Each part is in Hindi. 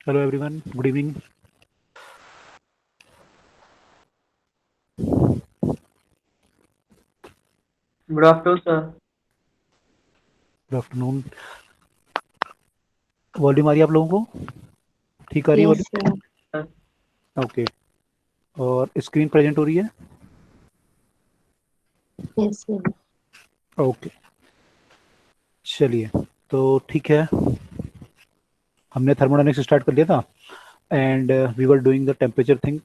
Hello everyone, good evening. Good afternoon, sir. Good afternoon. Volume आ रही है आप लोगों को? ठीक आ रही है Yes, volume? sir. Sir, okay. और स्क्रीन प्रेजेंट हो रही है? Yes, sir. ओके, चलिए। तो ठीक है, हमने थर्मोडायनेमिक्स स्टार्ट कर लिया था and we were doing the temperature thing.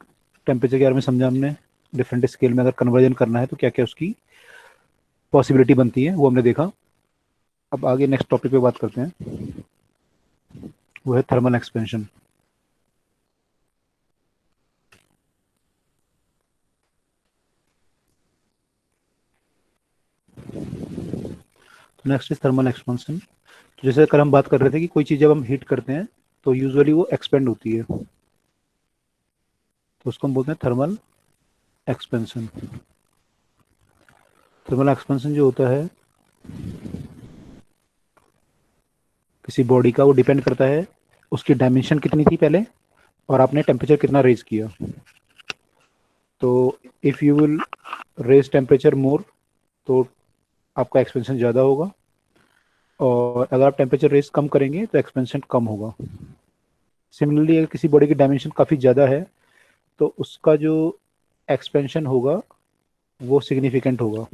Temperature के बारे में समझा हमने, डिफरेंट स्केल में अगर कन्वर्जन करना है तो क्या क्या उसकी पॉसिबिलिटी बनती है वो हमने देखा। अब आगे नेक्स्ट टॉपिक पे बात करते हैं, वो है thermal expansion. Next is thermal expansion. जैसे कल हम बात कर रहे थे कि कोई चीज़ जब हम हीट करते हैं तो यूजुअली वो एक्सपेंड होती है, तो उसको हम बोलते हैं थर्मल एक्सपेंशन। थर्मल एक्सपेंशन जो होता है किसी बॉडी का, वो डिपेंड करता है उसकी डायमेंशन कितनी थी पहले और आपने टेम्परेचर कितना रेज किया। तो if you will raise temperature more तो आपका एक्सपेंशन ज़्यादा होगा, और अगर आप टेम्परेचर रेज कम करेंगे तो एक्सपेंशन कम होगा। सिमिलरली अगर किसी बॉडी की डायमेंशन काफ़ी ज़्यादा है तो उसका जो एक्सपेंशन होगा वो सिग्निफिकेंट होगा।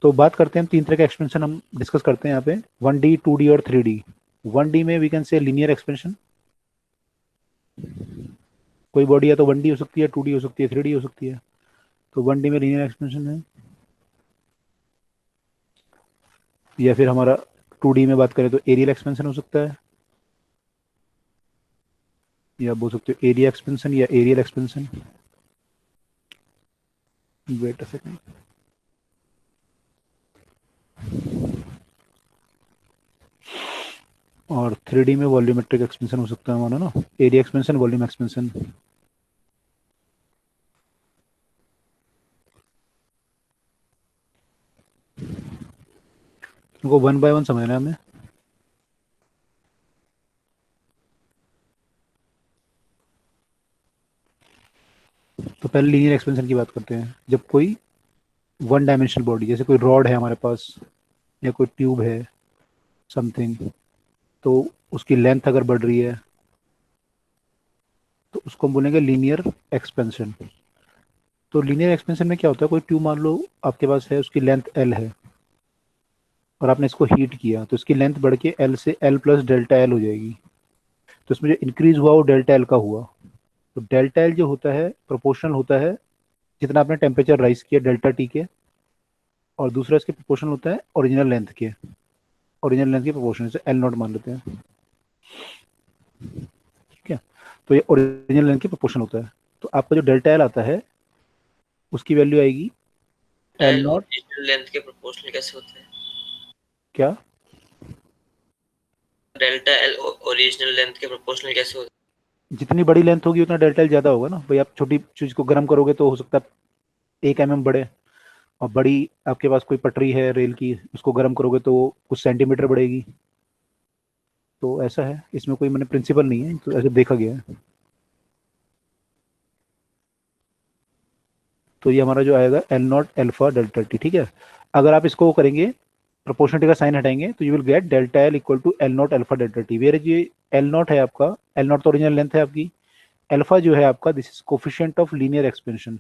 तो बात करते हैं, तीन तरह के एक्सपेंशन हम डिस्कस करते हैं यहाँ पे, 1D 2D और 3D। 1D में we can say linear expansion. कोई बॉडी या तो 1D हो सकती है, 2D हो सकती है, 3D हो सकती है। तो 1D में लीनियर एक्सपेंशन है, या फिर हमारा 2D में बात करें तो एरियल एक्सपेंशन हो सकता है, या बोल सकते हो एरिया एक्सपेंशन या areal expansion. Wait a second. और 3D में वॉल्यूमेट्रिक एक्सपेंशन हो सकता है हमारा ना, एरिया एक्सपेंशन, वॉल्यूम एक्सपेंशन। इनको वन बाय वन समझना है हमें। तो पहले लीनियर एक्सपेंशन की बात करते हैं। जब कोई वन डायमेंशनल बॉडी, जैसे कोई रॉड है हमारे पास या कोई ट्यूब है समथिंग, तो उसकी लेंथ अगर बढ़ रही है तो उसको हम बोलेंगे लीनियर एक्सपेंशन। तो लीनियर एक्सपेंशन में क्या होता है, कोई ट्यूब मान लो आपके पास है, उसकी लेंथ एल है और आपने इसको हीट किया तो इसकी लेंथ बढ़ के एल से एल प्लस डेल्टा एल हो जाएगी। तो इसमें जो इंक्रीज हुआ वो डेल्टा एल का हुआ। तो डेल्टा एल जो होता है प्रोपोर्शनल होता है जितना आपने टेम्परेचर राइज किया डेल्टा टी के, और दूसरा इसके प्रोपोर्शनल होता है ओरिजिनल लेंथ के। ओरिजिनल लेंथ के प्रोपोर्शन से एल नॉट मान लेते हैं, ठीक है। तो ये ओरिजिनल लेंथ के प्रोपोर्शन होता है। तो आपका जो डेल्टा एल आता है उसकी वैल्यू आएगी L L not. Original length के प्रोपोर्शनल कैसे होते हैं? क्या? डेल्टा एल ओरिजिनल लेंथ के प्रोपोर्शनल कैसे होते जितनी बड़ी लेंथ होगी उतना डेल्टा एल ज़्यादा होगा ना भाई। आप छोटी चीज़ को गर्म करोगे तो हो सकता है 1 mm बढ़े, और बड़ी आपके पास कोई पटरी है रेल की, उसको गर्म करोगे तो वो कुछ सेंटीमीटर बढ़ेगी। तो ऐसा है, इसमें कोई मैंने प्रिंसिपल नहीं है, तो ऐसे देखा गया है। तो ये हमारा जो आएगा L not alpha delta T, ठीक है। अगर आप इसको करेंगे, प्रोपोर्शनलिटी का साइन हटाएंगे तो you will get delta L equal to L not alpha delta T, where ये एल नॉट है आपका, एल नॉट तो ओरिजिनल लेंथ है आपकी, अल्फा जो है आपका this is coefficient of linear expansion.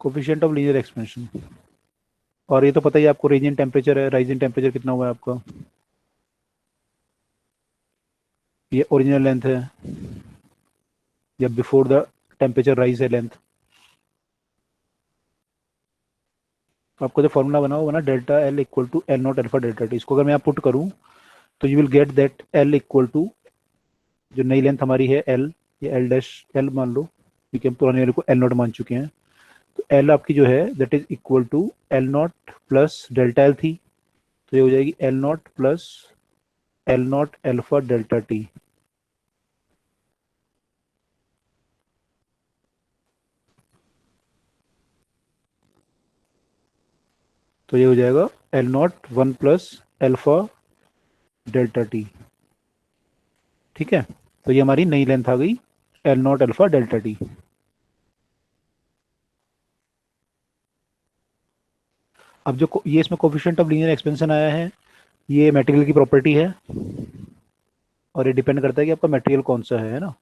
Coefficient of linear expansion. और ये तो पता ही है आपको, रेंज इन टेम्परेचर है, राइज इन टेम्परेचर कितना हुआ है आपका, ये ओरिजिनल लेंथ है या बिफोर द टेम्परेचर राइज है लेंथ। तो आपको जो फॉर्मूला बना वो बना delta L equal to L not alpha delta T. इसको अगर मैं यहाँ पुट करूँ तो you will get that L equal to, जो नई लेंथ हमारी है एल, ये एल डैश एल मान लो, क्योंकि हम पुराने वाले को एल नॉट मान चुके हैं। तो एल आपकी जो है that is equal to L naught plus delta L थी, तो ये हो जाएगी L naught plus L not alpha delta T. तो ये हो जाएगा L naught 1 plus alpha delta T. ठीक है, तो ये हमारी नई लेंथ आ गई L not alpha delta T. अब जो ये इसमें कोफिशिएंट ऑफ लीनियर एक्सपेंशन आया है, ये मटेरियल की प्रॉपर्टी है और ये डिपेंड करता है कि आपका मटेरियल कौन सा है ना,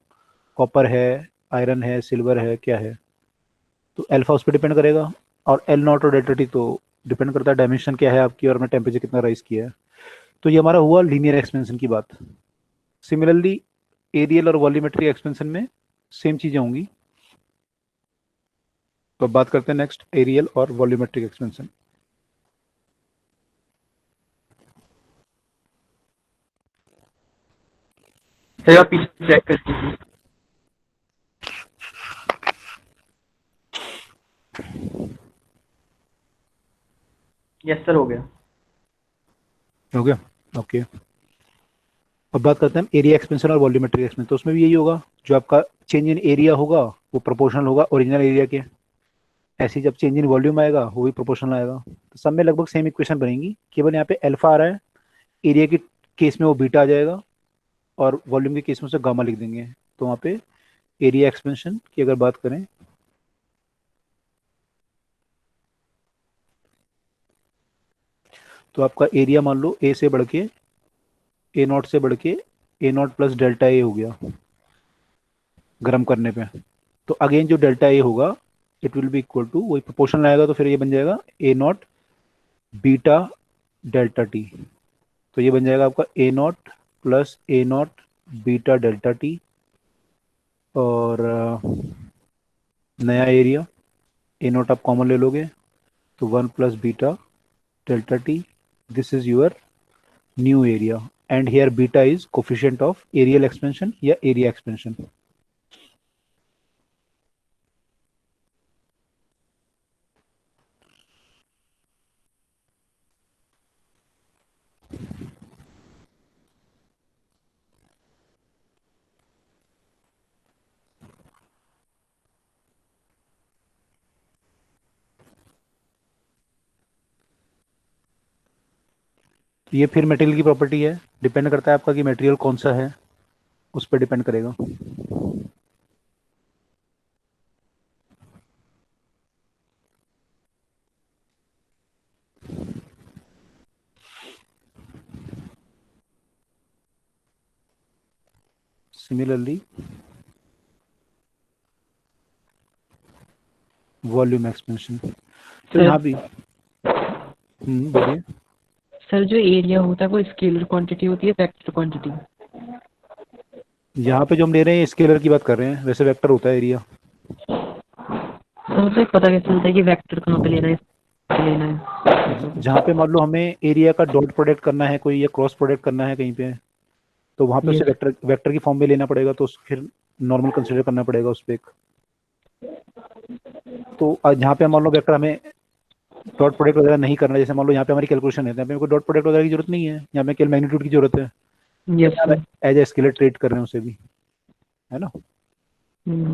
कॉपर है, आयरन है, सिल्वर है, क्या है। तो अल्फा उस पर डिपेंड करेगा, और एल नॉट और डेल्टा टी तो डिपेंड करता है डायमेंशन क्या है आपकी और अपना टेम्परेचर कितना राइज किया है। तो ये हमारा हुआ लीनियर एक्सपेंशन की बात। सिमिलरली एरियल और वॉल्यूमेट्रिक एक्सपेंशन में सेम चीज़ें होंगी। तो अब बात करते हैं नेक्स्ट एरियल और वॉल्यूमेट्रिक एक्सपेंशन। सर आप पीछे चेक कर लीजिए। यस सर, हो गया। हो गया, ओके। अब बात करते हैं एरिया एक्सपेंशन और वॉल्यूमेट्रिक एक्सपेंशन। तो उसमें भी यही होगा, जो आपका चेंज इन एरिया होगा वो प्रोपोर्शनल होगा ओरिजिनल एरिया के। ऐसे ही जब चेंज इन वॉल्यूम आएगा वो भी प्रोपोर्शनल आएगा। तो सब में लगभग सेम इक्वेशन बनेगी, केवल यहाँ पे अल्फा आ रहा है, एरिया के केस में वो बीटा आ जाएगा और वॉल्यूम के केस में उसे गामा लिख देंगे। तो वहाँ पे एरिया एक्सपेंशन की अगर बात करें, तो आपका एरिया मान लो ए से बढ़ के ए नॉट से बढ़ के ए नॉट प्लस डेल्टा ए हो गया गर्म करने पे। तो अगेन जो डेल्टा ए होगा it will be equal to, वही प्रोपोर्शनल आएगा तो फिर ये बन जाएगा A naught beta delta T. तो ये बन जाएगा आपका A naught plus A naught beta delta T. और नया एरिया ए नॉट आप कॉमन ले लोगे तो 1 plus beta delta T, this is your new area. And here beta is coefficient of areal expansion या एरिया एक्सपेंशन। ये फिर मटेरियल की प्रॉपर्टी है, डिपेंड करता है आपका कि मटेरियल कौन सा है, उस पर डिपेंड करेगा। सिमिलरली वॉल्यूम एक्सपेंशन, तो यहाँ भी बोलिए। सर जो एरिया होता है वो स्केलर क्वांटिटी होती है वेक्टर क्वांटिटी? यहाँ पे जो हम ले रहे हैं स्केलर की बात कर रहे हैं, वैसे वेक्टर होता है एरिया। सर तो पता कैसे चलता है कि वेक्टर कहाँ पे लेना है, लेना है? जहाँ पे मान लो हमें एरिया का डॉट प्रोडक्ट करना है कोई, या क्रॉस प्रोडक्ट करना है कहीं पे, तो वहाँ पे उसे Yes. वेक्टर वेक्टर की फॉर्म में लेना पड़ेगा, तो फिर नॉर्मल कंसिडर करना पड़ेगा उस पर एक। तो जहाँ पे मान लो वेक्टर हमें डॉट प्रोडक्ट वगैरह नहीं करना है, जैसे मान लो यहाँ पे हमारी कैलकुलेशन है, यहाँ पे कोई डॉट प्रोडक्ट वगैरह की जरूरत नहीं है, यहाँ पे केवल मैग्नीट्यूड की जरूरत है। Yes sir. As a scalar treat कर रहे हैं उसे भी, है ना।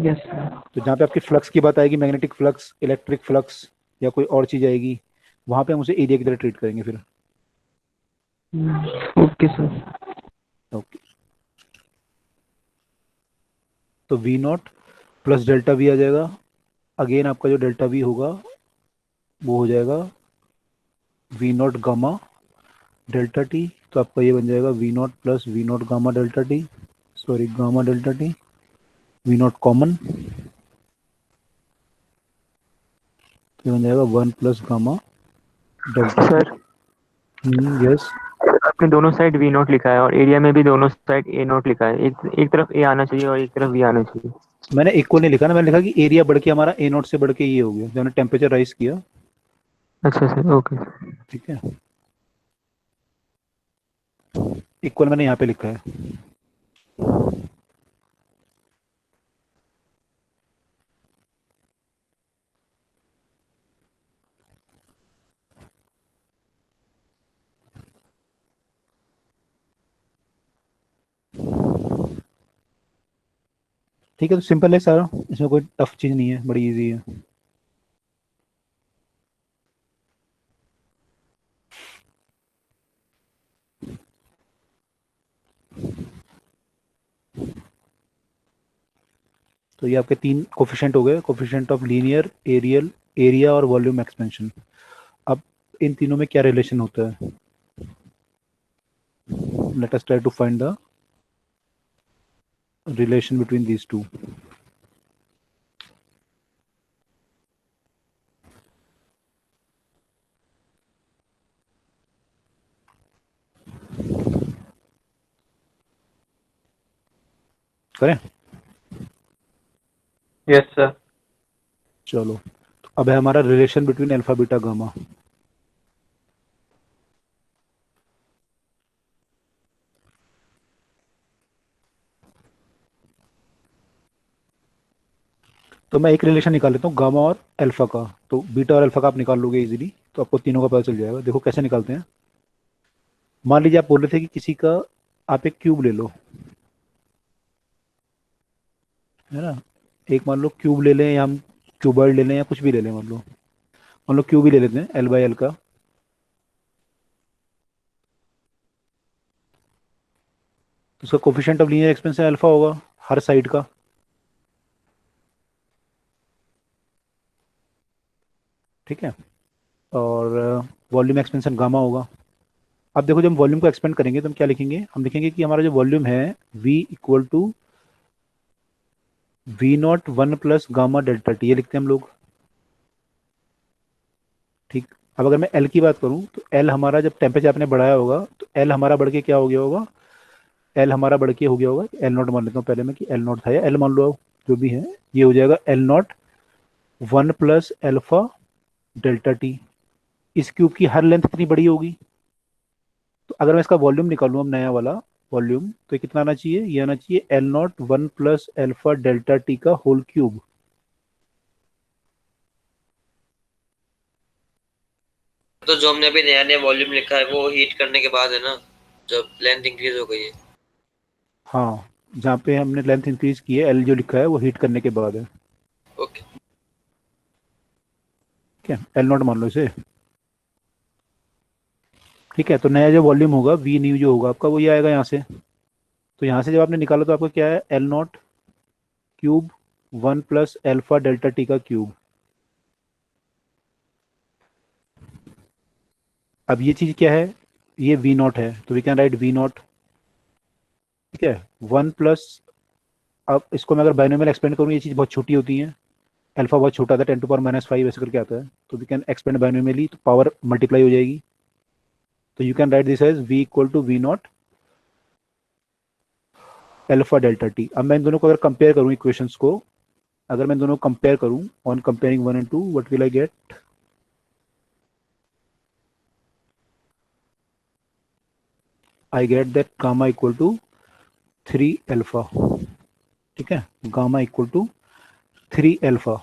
Yes sir. तो जहाँ पे आपकी फ्लक्स की बात आएगी, मैग्नेटिक फ्लक्स, इलेक्ट्रिक फ्लक्स या कोई और चीज आएगी, वहाँ पे हम उसे एरिया की तरह ट्रीट करेंगे फिर। Okay sir. ओके, तो V naught plus delta V आ जाएगा। अगेन आपका जो डेल्टा वी होगा वो हो जाएगा V naught gamma delta T. तो आपका ये बन जाएगा V naught plus V naught gamma delta T, sorry gamma delta T, V naught common, तो ये बन जाएगा 1 plus gamma delta. Sir yes, आपने दोनों साइड वी नोट लिखा है और एरिया में भी दोनों साइड ए नोट लिखा है। एक तरफ ए आना चाहिए और एक तरफ वी आना चाहिए। मैंने इक्वल नहीं लिखा ना, मैंने लिखा कि एरिया बढ़ के हमारा ए नॉट से बढ़ के ये हो गया जब हमने टेम्परेचर राइज किया। अच्छा सर, ओके। ठीक है, इक्वल मैंने यहाँ पे लिखा है। ठीक है, तो सिंपल है सारा, इसमें कोई टफ चीज नहीं है, बड़ी इजी है। तो ये आपके तीन कोफिशिएंट हो गए, coefficient of linear, areal, area और वॉल्यूम एक्सपेंशन। अब इन तीनों में क्या रिलेशन होता है? Let us try to find the relation between these two. करें? Yes sir. चलो, तो अब है हमारा relation between alpha beta gamma. तो मैं एक रिलेशन निकाल लेता हूँ गामा और अल्फा का, तो बीटा और अल्फा का आप निकाल लोगे इजीली, तो आपको तीनों का पता चल जाएगा। देखो कैसे निकालते हैं। मान लीजिए आप बोल रहे थे कि किसी का, आप एक क्यूब ले लो, है ना, एक मान लो क्यूब ले लें या हम क्यूबॉइड ले लें या कुछ भी ले लें, मान लो क्यूब ही ले लेते हैं एल बाई एल का। तो उसका coefficient of linear expansion alpha होगा हर साइड का, ठीक है, और वॉल्यूम एक्सपेंशन गामा होगा। अब देखो, जब हम वॉल्यूम को एक्सपेंड करेंगे तो हम क्या लिखेंगे? हम लिखेंगे कि हमारा जो वॉल्यूम है V equal to V naught one plus gamma delta T, ये लिखते हैं हम लोग, ठीक। अब अगर मैं L की बात करूं तो L हमारा जब टेम्परेचर आपने बढ़ाया होगा तो L हमारा बढ़ के क्या हो गया होगा? L हमारा बढ़ के हो गया होगा, L नॉट मान लेता हूँ पहले मैं कि L नॉट था, या L मान लो जो भी है, ये हो जाएगा L not one plus alpha delta T. इस क्यूब की हर लेंथ कितनी बड़ी होगी? तो अगर मैं इसका वॉल्यूम निकालूँ अब नया वाला वॉल्यूम, तो ये कितना आना चाहिए? ये आना चाहिए L not one plus alpha delta T का होल क्यूब। तो जो हमने अभी नया नया वॉल्यूम लिखा है वो हीट करने के बाद है ना, जब लेंथ इंक्रीज हो गई है। हाँ, जहाँ पे हमने लेंथ इंक्रीज की है, एल जो लिखा है वो हीट करने के बाद है, ओके। ठीक है, एल नॉट मान लो इसे, ठीक है। तो नया जो वॉल्यूम होगा वी न्यू जो होगा आपका, वो ये आएगा यहाँ से। तो यहाँ से जब आपने निकाला तो आपका क्या है? L not cube one plus alpha delta T का क्यूब। अब ये चीज़ क्या है? ये वी नॉट है, तो V can write V naught, ठीक है, वन प्लस, अब इसको मैं अगर बाइनोमियल एक्सपेंड करूँ, ये चीज़ बहुत छोटी होती है, अल्फा बहुत छोटा था, 10⁻⁻5 ऐसे करके आता है, तो वी कैन एक्सपेंड बाइनोमियली, तो पावर मल्टीप्लाई हो जाएगी। तो you can write this as v equal to V naught alpha delta T. अब मैं इन दोनों को अगर कंपेयर करूँ इक्वेशंस को, अगर मैं दोनों कंपेयर करूँ, on comparing 1 and 2, what will I get? I get that gamma equal to 3 alpha, ठीक है, गामा इक्वल टू 3 अल्फा।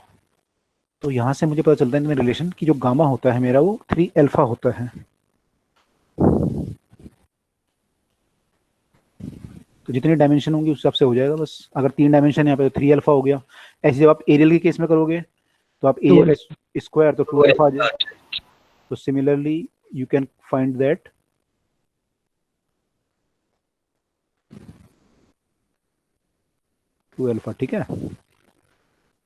तो यहाँ से मुझे पता चलता है इनमें रिलेशन कि जो गामा होता है मेरा वो 3 अल्फा होता है। तो जितनी डायमेंशन होंगी उस हिसाब से हो जाएगा बस। अगर 3 डायमेंशन यहाँ पे तो 3 अल्फा हो गया। ऐसे जब आप एरियल के केस में करोगे तो आप एरियल स्क्वायर तो 2 अल्फा आ जाए। तो similarly you can find that two alpha, ठीक है।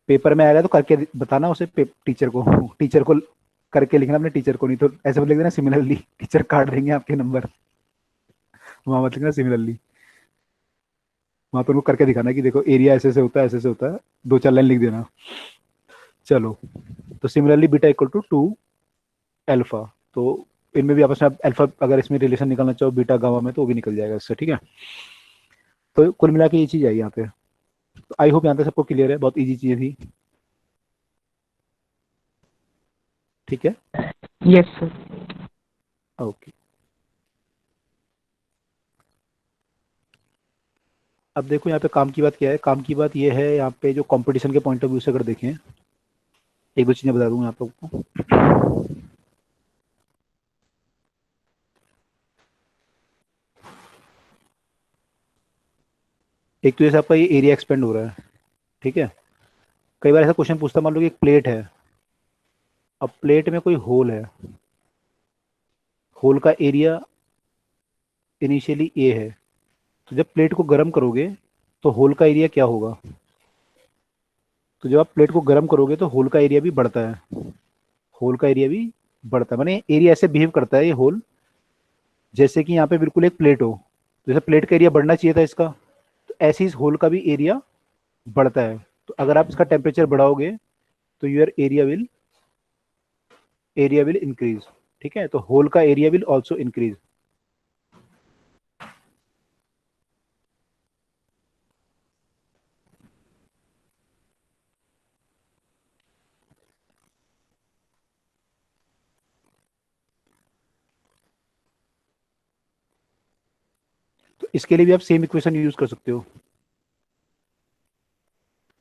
पेपर में आएगा तो करके बताना उसे, टीचर को करके लिखना अपने टीचर को, नहीं तो ऐसे लिख देना सिमिलरली, टीचर काट देंगे आपके नंबर। वहां मत लिखना सिमिलरली, वहां पर उनको करके दिखाना कि देखो एरिया ऐसे से होता है, ऐसे से होता है, 2-4 लाइन लिख देना। चलो, तो similarly beta equal to 2 alpha. तो इनमें भी आपस में अल्फा अगर इसमें रिलेशन निकालना चाहो बीटा गामा में तो वो भी निकल जाएगा इससे, ठीक है। तो कुल मिला के ये चीज़ आई यहाँ पे। तो आई होप यहाँ तक सबको क्लियर है, बहुत इजी चीज़ थी, ठीक है। Yes sir. ओके, अब देखो यहाँ पे काम की बात क्या है। काम की बात ये है यहाँ पे, जो कंपटीशन के पॉइंट ऑफ व्यू से अगर देखें, एक दो चीज़ें बता दूंगा आप लोगों को। एक तो जैसे आपका ये एरिया एक्सपेंड हो रहा है, ठीक है। कई बार ऐसा क्वेश्चन पूछता है, मान लो कि एक प्लेट है, अब प्लेट में कोई होल है, होल का एरिया इनिशियली ए है, तो जब प्लेट को गर्म करोगे तो होल का एरिया क्या होगा? तो जब आप प्लेट को गर्म करोगे तो होल का एरिया भी बढ़ता है, होल का एरिया भी बढ़ता है, माने एरिया ऐसे बिहेव करता है ये होल, जैसे कि यहाँ पे बिल्कुल एक प्लेट हो, जैसे प्लेट का एरिया बढ़ना चाहिए था इसका, तो ऐसे ही इस होल का भी एरिया बढ़ता है। तो अगर आप इसका टेम्परेचर बढ़ाओगे तो योर एरिया विल इंक्रीज। ठीक है, तो होल का एरिया विल ऑल्सो इंक्रीज। तो इसके लिए भी आप सेम इक्वेशन यूज कर सकते हो,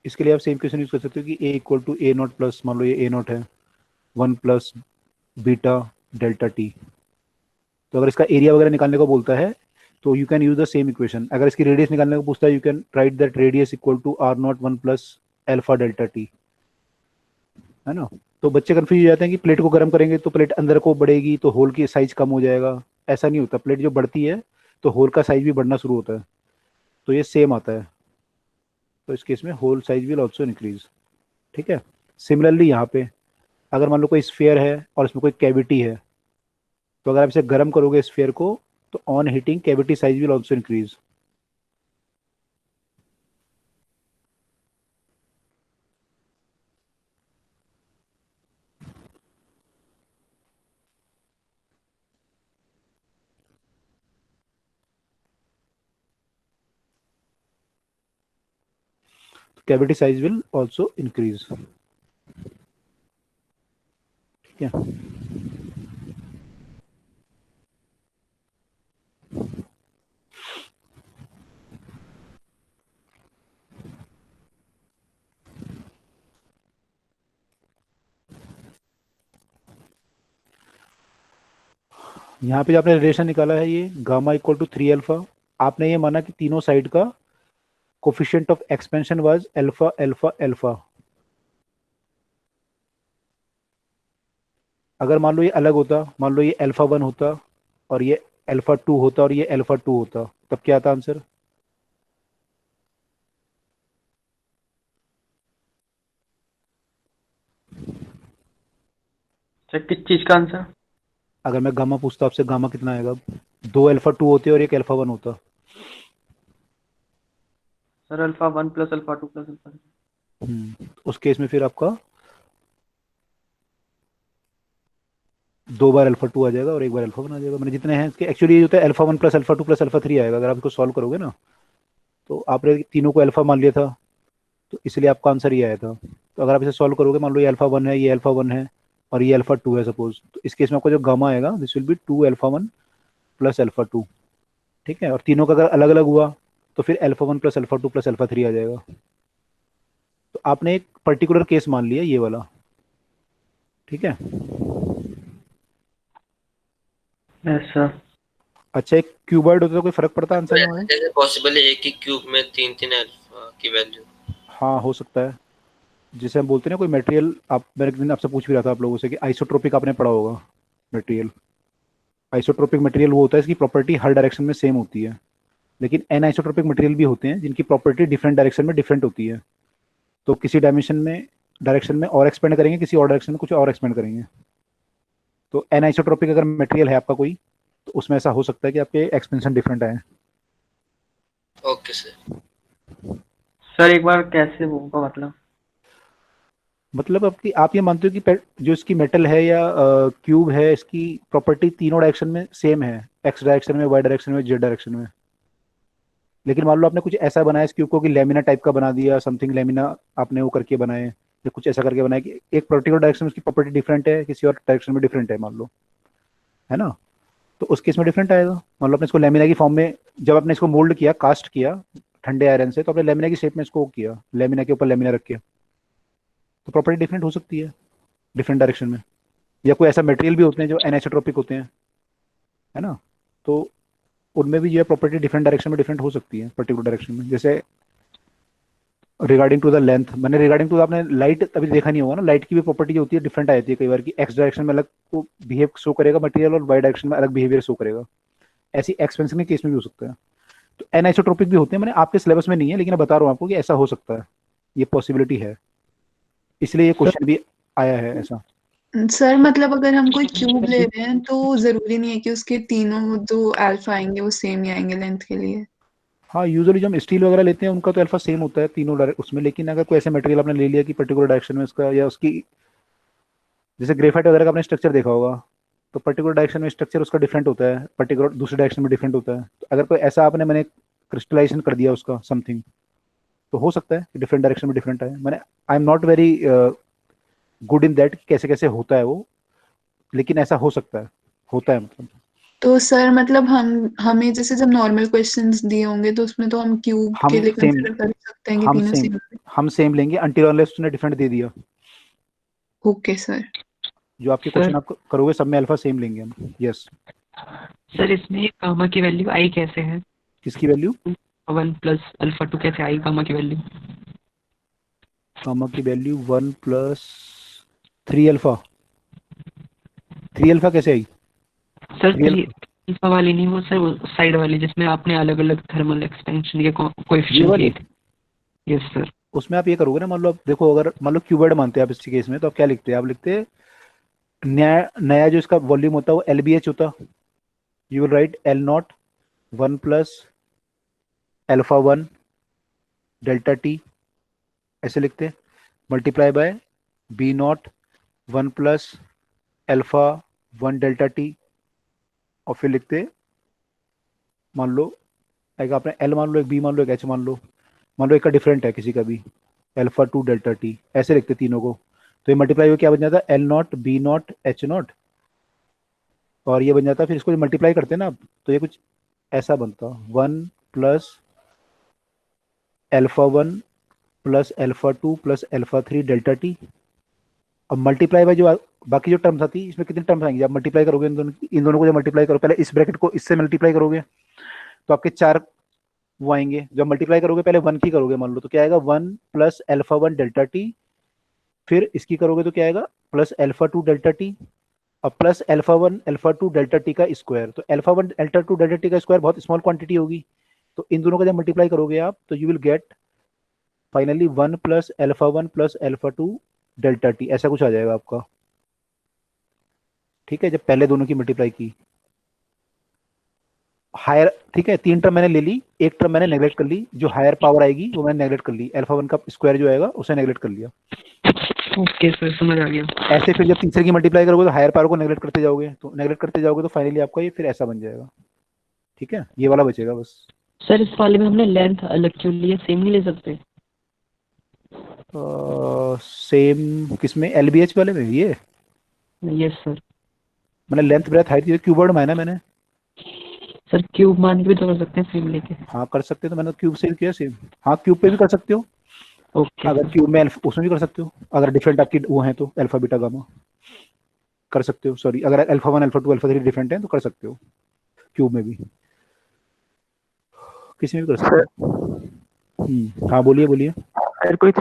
इसके लिए आप सेम इक्वेशन यूज कर सकते हो कि A equal to A naught plus, मान लो ये ए नॉट है, 1 प्लस बीटा डेल्टा टी। तो अगर इसका एरिया वगैरह निकालने को बोलता है तो you can use the same equation. अगर इसकी रेडियस निकालने को पूछता है, you can write that radius equal to R naught 1 plus alpha delta T, है ना। तो बच्चे कंफ्यूज हो जाते हैं कि प्लेट को गर्म करेंगे तो प्लेट अंदर को बढ़ेगी तो होल की साइज कम हो जाएगा। ऐसा नहीं होता, प्लेट जो बढ़ती है तो होल का साइज भी बढ़ना शुरू होता है, तो ये सेम आता है। तो इस केस में hole size will also increase. ठीक है, सिमिलरली यहाँ पे अगर मान लो कोई स्फीयर है और इसमें कोई कैविटी है, तो अगर आप इसे गर्म करोगे स्फीयर को, तो on heating cavity size will also increase. Cavity size will also increase. ठीक है, यहाँ पे जो आपने रिलेशन निकाला है ये गामा इक्वल टू 3 अल्फा, आपने ये माना कि तीनों साइड का coefficient of expansion was alpha alpha alpha. अगर मान लो ये अलग होता, मान लो ये अल्फा 1 होता और ये अल्फा 2 होता और ये अल्फा 2 होता, तब क्या आता आंसर? सर किस चीज का आंसर? अगर मैं गामा पूछता आपसे, गामा कितना आएगा? अब 2 अल्फा 2 होते और एक अल्फा 1 होता। Sir alpha 1 plus alpha 2 plus alpha. उस केस में फिर आपका 2 बार अल्फा 2 आ जाएगा और 1 बार अल्फा 1 आ जाएगा। मैंने जितने हैं इसके एक्चुअली ये होता है alpha 1 plus alpha 2 plus alpha 3 आएगा अगर आप इसको सॉल्व करोगे ना। तो आपने तीनों को अल्फा मान लिया था, तो इसलिए आपका आंसर ये आया था। तो अगर आप इसे सॉल्व करोगे, मान लो ये अल्फा 1 है, ये अल्फा 1 है और ये अल्फा 2 है सपोज, तो इस केस में आपका जो गामा आएगा this will be 2 alpha 1 plus alpha 2। ठीक है, और तीनों का अगर अलग अलग हुआ तो फिर alpha 1 plus alpha 2 plus alpha 3 आ जाएगा। तो आपने एक पर्टिकुलर केस मान लिया ये वाला। ठीक है, ऐसा। अच्छा एक क्यूबॉइड होता तो कोई फर्क पड़ता आंसर में हमारे? कैसे पॉसिबल है एक ही क्यूब में तीन तीन अल्फा की वैल्यू? हाँ हो सकता है, जिसे हम बोलते हैं ना कोई मटेरियल, आप मैंने एक दिन आपसे पूछ भी रहा था आप लोगों से कि आइसोट्रोपिक आपने पढ़ा होगा मटेरियल। आइसोट्रोपिक मटेरियल वो होता है इसकी प्रॉपर्टी हर डायरेक्शन में सेम होती है, लेकिन एन आइसोट्रोपिक मटेरियल भी होते हैं जिनकी प्रॉपर्टी डिफरेंट डायरेक्शन में डिफरेंट होती है। तो किसी डायरेक्शन में और एक्सपेंड करेंगे, किसी और डायरेक्शन में कुछ और एक्सपेंड करेंगे। तो एन आइसोट्रोपिक अगर मटेरियल है आपका कोई, तो उसमें ऐसा हो सकता है कि आपके एक्सपेंशन डिफरेंट आए। Okay sir. सर एक बार कैसे होगा मतलब आपकी आप ये मानते हो कि जो इसकी मेटल है या क्यूब है, इसकी प्रॉपर्टी तीनों डायरेक्शन में सेम है, एक्स डायरेक्शन में, वाई डायरेक्शन में, जेड डायरेक्शन में। लेकिन मान लो आपने कुछ ऐसा बनाया इस क्यूब को कि लेमिना टाइप का बना दिया, समथिंग लेमिना आपने वो करके बनाए, या कुछ ऐसा करके बनाया कि एक पर्टिकुलर डायरेक्शन में उसकी प्रॉपर्टी डिफरेंट है, किसी और डायरेक्शन में डिफरेंट है मान लो, है ना। तो उस केस में डिफरेंट आएगा। मान लो आपने इसको लेमिना की फॉर्म में, जब आपने इसको मोल्ड किया, कास्ट किया ठंडे आयरन से, तो आपने लेमिना की शेप में इसको किया, लेमिना के ऊपर लेमिना रख के, तो प्रॉपर्टी डिफरेंट हो सकती है डिफरेंट डायरेक्शन में। या कोई ऐसा मटेरियल भी होते हैं जो एनिसोट्रोपिक होते हैं, है ना, तो उनमें भी जो है प्रॉपर्टी डिफरेंट डायरेक्शन में डिफरेंट हो सकती है पर्टिकुलर डायरेक्शन में। जैसे रिगार्डिंग टू द लेंथ, मैंने रिगार्डिंग टू आपने लाइट अभी देखा नहीं होगा ना, लाइट की भी प्रॉपर्टी जो होती है डिफरेंट आती है कई बार की, एक्स डायरेक्शन में अलग को बिहेव शो करेगा मटेरियल और वाई डायरेक्शन में अलग बिहेवियर शो करेगा। ऐसी एक्सपेंशन के केस में भी हो सकता है। तो एनिसोट्रोपिक भी होते हैं, मैंने आपके सिलेबस में नहीं है लेकिन मैं बता रहा हूँ आपको कि ऐसा हो सकता है, ये पॉसिबिलिटी है। इसलिए ये क्वेश्चन भी आया है ऐसा। सर मतलब अगर हम कोई क्यूब ले रहे हैं तो जरूरी नहीं है कि उसके तीनों जो अल्फा आएंगे वो सेम ही आएंगे लेंथ के लिए। हाँ, यूजुअली जो हम स्टील वगैरह लेते हैं उनका तो अल्फा सेम होता है तीनों उसमें, लेकिन अगर कोई ऐसा मटेरियल आपने ले लिया कि पर्टिकुलर डायरेक्शन में उसका, या उसकी जैसे ग्रेफाइट वगैरह का आपने स्ट्रक्चर देखा होगा, तो पर्टिकुलर डायरेक्शन में स्ट्रक्चर उसका डिफरेंट होता है, पर्टिकुलर दूसरे डायरेक्शन में डिफरेंट होता है। तो अगर कोई ऐसा आपने मैंने क्रिस्टलाइजेशन कर दिया उसका समथिंग, तो हो सकता है कि डिफरेंट डायरेक्शन में डिफरेंट आए। मैंने I am not very good in that कैसे कैसे होता है वो, लेकिन ऐसा हो सकता है, होता है मतलब। तो सर मतलब हमें जैसे जब नॉर्मल क्वेश्चंस दिए होंगे तो उसमें तो हम क्यूब के हम लिए सेम कंसीडर कर सकते हैं कि हम तीनों सेम सेम। हम सेम लेंगे अनटिल अनलेस उसने डिफरेंट दे दिया। Okay sir. जो आपके सर क्वेश्चन आप करोगे सब में अल्फा सेम लेंगे हम। यस। सर इसमें गामा की वैल्यू आई कैसे है? किसकी वैल्यू? 1 प्लस अल्फा 2 कैसे आई गामा की वैल्यू? गामा की वैल्यू 1 प्लस 3 अल्फा। 3 अल्फा कैसे आई? सर 3 3 अल्फा वाली नहीं, वो सर वो साइड वाली जिसमें आपने अलग अलग थर्मल एक्सपेंशन के ये कोएफिशिएंट वाली? किए थे। Yes sir. उसमें आप ये करोगे ना, मान लो आप देखो, अगर मान लो क्यूबॉइड मानते हैं आप इस केस में, तो आप क्या लिखते हैं? आप लिखते हैं नया नया जो इसका वॉल्यूम होता है वो LBH होता। You will write L0 1 plus alpha 1 delta T, ऐसे लिखते हैं, multiply by B0 1 plus alpha 1 delta T, और फिर लिखते हैं, मान लो एक आपने L मान लो, एक B मान लो, एक H मान लो एक का डिफरेंट है किसी का भी, अल्फा 2 डेल्टा टी, ऐसे लिखते तीनों को। तो ये मल्टीप्लाई हो क्या बन जाता है? L0 B0 H0, और ये बन जाता है, फिर इसको मल्टीप्लाई करते हैं ना आप, तो ये कुछ ऐसा बनता 1 plus alpha 1 plus alpha 2 plus alpha 3 delta T. अब मल्टीप्लाई बाय जो बाकी जो टर्म्स आती है, इसमें कितनी टर्म्स आएंगी? आप मल्टीप्लाई करोगे इन दोनों को, जब मल्टीप्लाई करो, पहले इस ब्रैकेट को इससे मल्टीप्लाई करोगे तो आपके 4 वो आएंगे। जब मल्टीप्लाई करोगे पहले 1 की करोगे मान लो, तो क्या आएगा? 1 प्लस अल्फा 1 डेल्टा टी, फिर इसकी करोगे तो क्या आएगा? प्लस अल्फा 2 डेल्टा टी, और plus alpha 1 alpha 2 delta T का स्क्वायर। तो अल्फा 1 अल्फा 2 डेल्टा टी का स्क्वायर बहुत स्मॉल क्वांटिटी होगी, तो इन दोनों का जब मल्टीप्लाई करोगे आप, तो you will gate finally 1 plus alpha 1 plus alpha 2 delta T, ऐसा कुछ आ जाएगा आपका। ठीक है, जब पहले दोनों की मल्टीप्लाई की हायर, ठीक है, 3 टर्म मैंने ले ली, एक टर्म मैंने नेगलेक्ट कर ली, जो हायर पावर आएगी वो मैंने नेगलेक्ट कर ली, अल्फा 1 का स्क्वायर जो आएगा उसे नेगलेक्ट कर लिया। ओके सर, समझ आ गया। ऐसे फिर जब तीसरे की मल्टीप्लाई करोगे तो हायर पावर को नेगलेक्ट करते जाओगे, तो फाइनली आपका ये फिर ऐसा बन जाएगा। ठीक है, ये वाला बचेगा बस। सर इस वाले में हमने लेंथ अलग क्यों ली है? सेम नहीं ले सकते? सेम किसमें? LBH वाले में? ये यस सर। मैंने लेंथ ब्रेथ हाइट क्यूबॉइड माना मैंने। सर क्यूब मान के भी तो कर सकते हैं सेम लेके। हाँ कर सकते हो, तो मैंने क्यूब से किया सेम। हाँ क्यूब पे भी कर सकते हो, ओके अगर क्यूब में उसमें भी कर सकते हो, अगर डिफरेंट आपकी वो है तो अल्फा बीटा गामा कर सकते हो। सॉरी, अगर अल्फा 1 अल्फा 2 अल्फा 3 डिफरेंट है तो कर सकते हो क्यूब में भी, किसी में भी कर सकते हो। हाँ बोलिए बोलिए। अगर कोई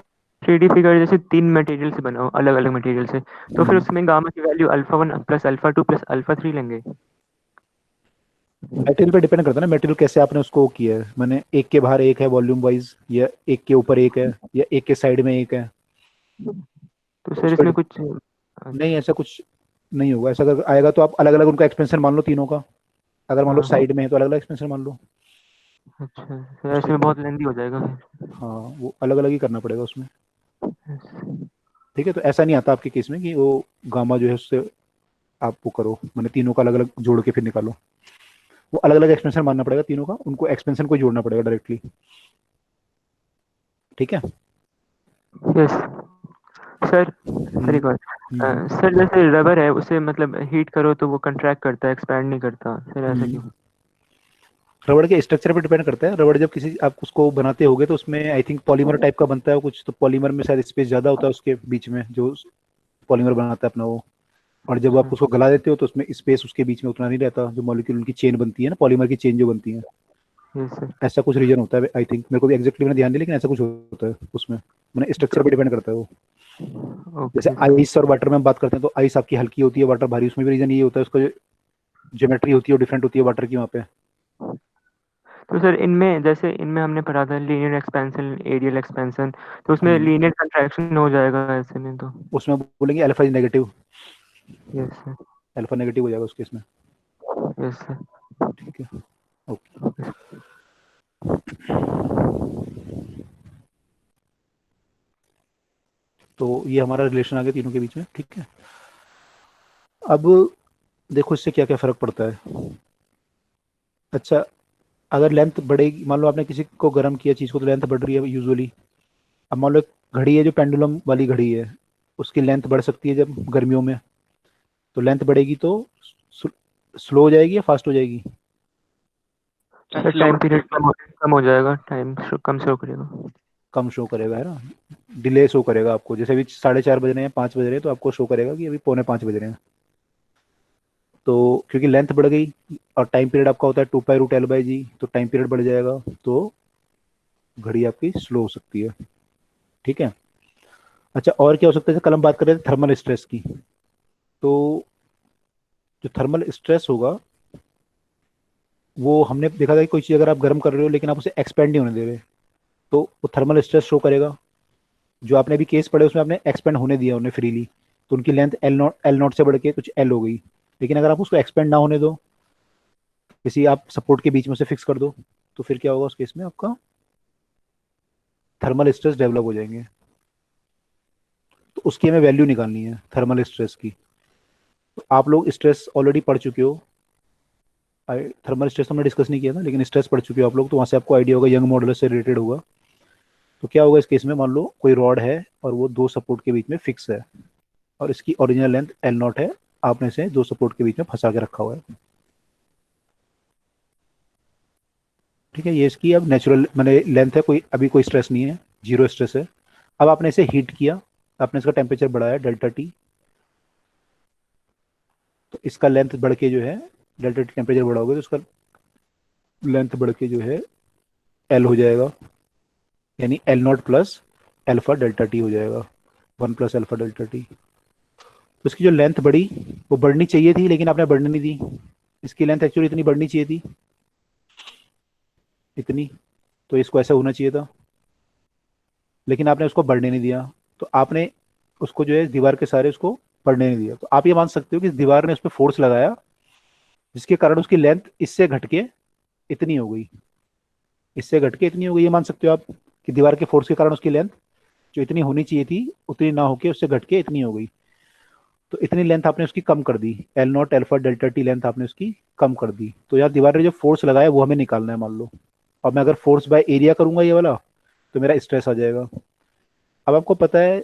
3D फिगर जैसे 3 मटेरियल से बना हो, अलग अलग मटेरियल से, तो फिर उसमें गामा की value alpha 1 plus alpha 2 plus alpha 3 लेंगे। मटेरियल पे डिपेंड करता है ना, मटेरियल कैसे आपने उसको किया है। मैंने एक के बाहर एक है वॉल्यूम वाइज, या एक के ऊपर एक है, या एक के साइड में एक है, तो सर इसमें कुछ नहीं ऐसा कुछ नहीं होगा। ऐसा अगर आएगा तो आप अलग अलग उनका एक्सपेंशन मान लो तीनों का, अगर मान लो हाँ। साइड में है तो अलग अलग एक्सपेंशन मान लो। अच्छा, सर ऐसे में बहुत लेंदी हो जाएगा फिर। हाँ वो अलग अलग ही करना पड़ेगा उसमें। ठीक है, तो ऐसा नहीं आता आपके केस में कि वो गामा जो है उससे आप वो करो, मैंने तीनों का अलग अलग जोड़ के फिर निकालो। वो अलग अलग एक्सपेंशन मानना पड़ेगा तीनों का, उनको एक्सपेंशन को जोड़ना पड़ेगा डायरेक्टली। ठीक है यस सर। सर एक बार, सर जैसे रबर है उसे मतलब हीट करो तो वो कंट्रैक्ट करता है, एक्सपैंड नहीं करता, सर ऐसा क्यों? रबड़ के स्ट्रक्चर पे डिपेंड करता है। रबड़ जब किसी आप उसको बनाते होगे तो उसमें आई थिंक पॉलीमर टाइप का बनता है कुछ, तो पॉलीमर में शायद स्पेस ज़्यादा होता है उसके बीच में, जो पॉलीमर बनाता है अपना वो। और जब आप उसको गला देते हो तो उसमें स्पेस उसके बीच में उतना नहीं रहता, जो मॉलिक्यूल उनकी चेन बनती है ना, पॉलीमर की चेन जो बनती है, यस सर। ऐसा कुछ रीजन होता है आई थिंक। मेरे को भी एग्जैक्टली मैंने ध्यान नहीं, लेकिन ऐसा कुछ होता है उसमें, मैंने स्ट्रक्चर पे डिपेंड करता है वो। जैसे ओके आइस और वाटर में हम बात करते हैं तो आइस आपकी हल्की होती है, वाटर भारी, उसमें भी रीजन ये होता है, उसका जो ज्योमेट्री होती है वो डिफरेंट होती है वाटर की वहाँ पे। तो सर इनमें जैसे इनमें हमने पढ़ा था लीनियर एक्सपेंशन एरियल एक्सपेंशन, तो उसमें हम्म, लीनियर कंट्रैक्शन हो जाएगा ऐसे में तो। उसमें बोलेंगे alpha is negative, yes sir. Alpha negative हो जाएगा उस केस में। Yes sir. ठीक है, ओके। Okay sir. तो ये हमारा रिलेशन आ गया तीनों के बीच में। ठीक है, अब देखो इससे क्या क्या फर्क पड़ता है। अच्छा, अगर लेंथ बढ़ेगी, मान लो आपने किसी को गर्म किया चीज़ को तो लेंथ बढ़ रही है यूजुअली। अब मान लो एक घड़ी है जो पेंडुलम वाली घड़ी है, उसकी लेंथ बढ़ सकती है जब गर्मियों में, तो लेंथ बढ़ेगी तो स्लो हो जाएगी या फास्ट हो जाएगी? सर टाइम पीरियड कम हो जाएगा, टाइम कम शो करेगा। कम शो करेगा, है ना, डिले शो करेगा आपको। जैसे अभी 4:30 बज रहे हैं, 5 बज रहे हैं, तो आपको शो करेगा कि अभी 4:45 बज रहे हैं। तो क्योंकि लेंथ बढ़ गई और टाइम पीरियड आपका होता है 2π√L/g, तो टाइम पीरियड बढ़ जाएगा, तो घड़ी आपकी स्लो हो सकती है। ठीक है। अच्छा, और क्या हो सकता है? कल हम बात कर रहे थे थर्मल स्ट्रेस की। तो जो थर्मल स्ट्रेस होगा वो हमने देखा था कि कोई चीज़ अगर आप गर्म कर रहे हो लेकिन आप उसे एक्सपेंड नहीं होने दे रहे, तो वो थर्मल स्ट्रेस शो करेगा। जो आपने अभी केस पढ़े उसमें आपने एक्सपेंड होने दिया उन्हें फ्रीली, तो उनकी लेंथ L0 से बढ़ के कुछ L हो गई। लेकिन अगर आप उसको एक्सपेंड ना होने दो, किसी आप सपोर्ट के बीच में से फिक्स कर दो, तो फिर क्या होगा उस केस में? आपका थर्मल स्ट्रेस डेवलप हो जाएंगे। तो उसकी हमें वैल्यू निकालनी है थर्मल स्ट्रेस की। तो आप लोग स्ट्रेस ऑलरेडी पढ़ चुके हो, थर्मल स्ट्रेस हमने डिस्कस नहीं किया था, लेकिन स्ट्रेस पढ़ चुके हो आप लोग, तो वहाँ से आपको आइडिया होगा, यंग मॉडुलस से रिलेटेड होगा। तो क्या होगा इस केस में? मान लो कोई रॉड है और वो दो सपोर्ट के बीच में फिक्स है, और इसकी ओरिजिनल लेंथ L0 है, आपने इसे दो सपोर्ट के बीच में फंसा के रखा हुआ है। ठीक है, ये इसकी अब नेचुरल मैंने लेंथ है, कोई अभी कोई स्ट्रेस नहीं है, जीरो स्ट्रेस है। अब आपने इसे हीट किया, आपने इसका टेम्परेचर बढ़ाया ΔT, तो इसका लेंथ बढ़ के जो है, ΔT टेम्परेचर बढ़ाओगे तो इसका लेंथ बढ़ के जो है L हो जाएगा, यानी L0 प्लस अल्फा ΔT हो जाएगा, 1 प्लस अल्फा ΔT। तो इसकी जो लेंथ बढ़ी वो बढ़नी चाहिए थी, लेकिन आपने बढ़ने नहीं दी। इसकी लेंथ एक्चुअली इतनी बढ़नी चाहिए थी, इतनी, तो इसको ऐसा होना चाहिए था, लेकिन आपने उसको बढ़ने नहीं दिया। तो आपने उसको जो है दीवार के सारे उसको बढ़ने नहीं दिया। तो आप ये मान सकते हो कि इस दीवार ने उस पर फोर्स लगाया, जिसके कारण उसकी लेंथ इससे घट के इतनी हो गई, इससे घट के इतनी हो गई। ये मान सकते हो आप कि दीवार के फोर्स के कारण उसकी लेंथ जो इतनी होनी चाहिए थी उतनी ना होके उससे घट के इतनी हो गई। तो इतनी लेंथ आपने उसकी कम कर दी, L0 अल्फा ΔT लेंथ आपने उसकी कम कर दी। तो यार दीवार ने जो फोर्स लगाया वो हमें निकालना है मान लो, और मैं अगर फोर्स बाय एरिया करूंगा ये वाला, तो मेरा स्ट्रेस आ जाएगा। अब आपको पता है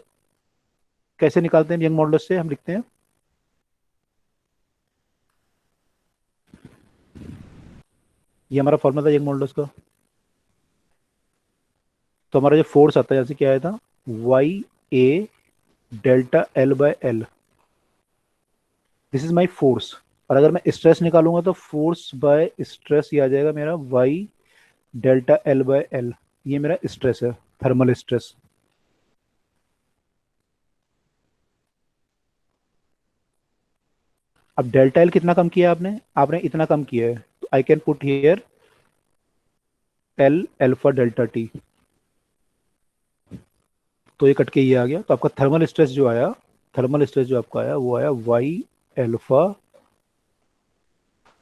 कैसे निकालते हैं? यंग मॉडुलस से हम लिखते हैं, ये हमारा फॉर्मूला था यंग मॉडुलस का। तो हमारा जो फोर्स आता है, जैसे क्या आया था, YA ΔL/L, this is my force. और अगर मैं स्ट्रेस निकालूंगा तो फोर्स बाय स्ट्रेस ये आ जाएगा मेरा Y ΔL/L, ये मेरा स्ट्रेस है, थर्मल स्ट्रेस। अब ΔL कितना कम किया आपने? आपने इतना कम किया है, तो I can put here L alpha ΔT, तो ये कट के ये आ गया। तो आपका थर्मल स्ट्रेस जो आया, थर्मल स्ट्रेस जो आपका आया वो आया Y alpha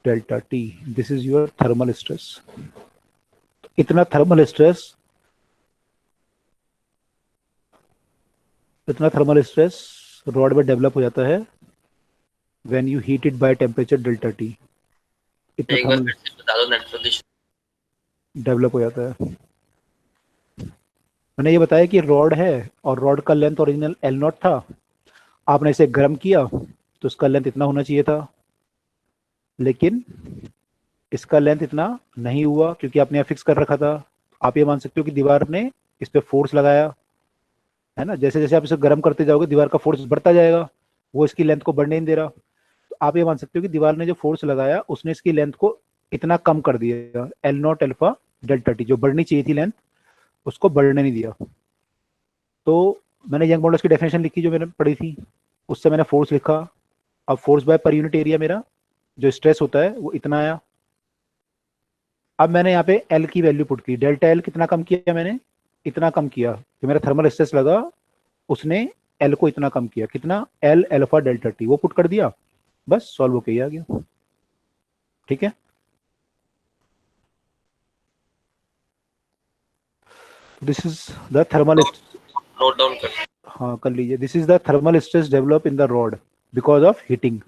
ΔT, this is your thermal stress. इतना थर्मल स्ट्रेस, इतना थर्मल स्ट्रेस रॉड में डेवलप हो जाता है when you heat it by temperature ΔT। इतना एक बार थर्मल फिर से बता दो नेटवर्क इशू। डेवलप हो जाता है। मैंने ये बताया कि रॉड है और रॉड का लेंथ ओरिजिनल L0 था, आपने इसे गर्म किया तो इसका लेंथ इतना होना चाहिए था, लेकिन इसका लेंथ इतना नहीं हुआ क्योंकि आपने यहाँ फिक्स कर रखा था। आप ये मान सकते हो कि दीवार ने इस पर फोर्स लगाया, है ना, जैसे जैसे आप इसे गर्म करते जाओगे दीवार का फोर्स बढ़ता जाएगा, वो इसकी लेंथ को बढ़ने नहीं दे रहा। तो आप ये मान सकते हो कि दीवार ने जो फोर्स लगाया उसने इसकी लेंथ को इतना कम कर दिया, L0 अल्फा ΔT, जो बढ़नी चाहिए थी लेंथ उसको बढ़ने नहीं दिया। तो मैंने यंग मॉडुलस की डेफिनेशन लिखी जो मैंने पढ़ी थी, उससे मैंने फोर्स लिखा। अब force by per unit area मेरा जो स्ट्रेस होता है वो इतना आया, अब मैंने यहाँ पे एल की वैल्यू पुट की, डेल्टा एल कितना कम किया मैंने, इतना कम किया, जो मेरा थर्मल स्ट्रेस लगा उसने एल को इतना कम किया, कितना, एल अल्फा डेल्टा टी, वो पुट कर दिया, बस सॉल्व होके ही आ गया। ठीक है, this is the thermal, note down कर। हाँ कर लीजिए, this is the thermal stress develop in the rod because of heating.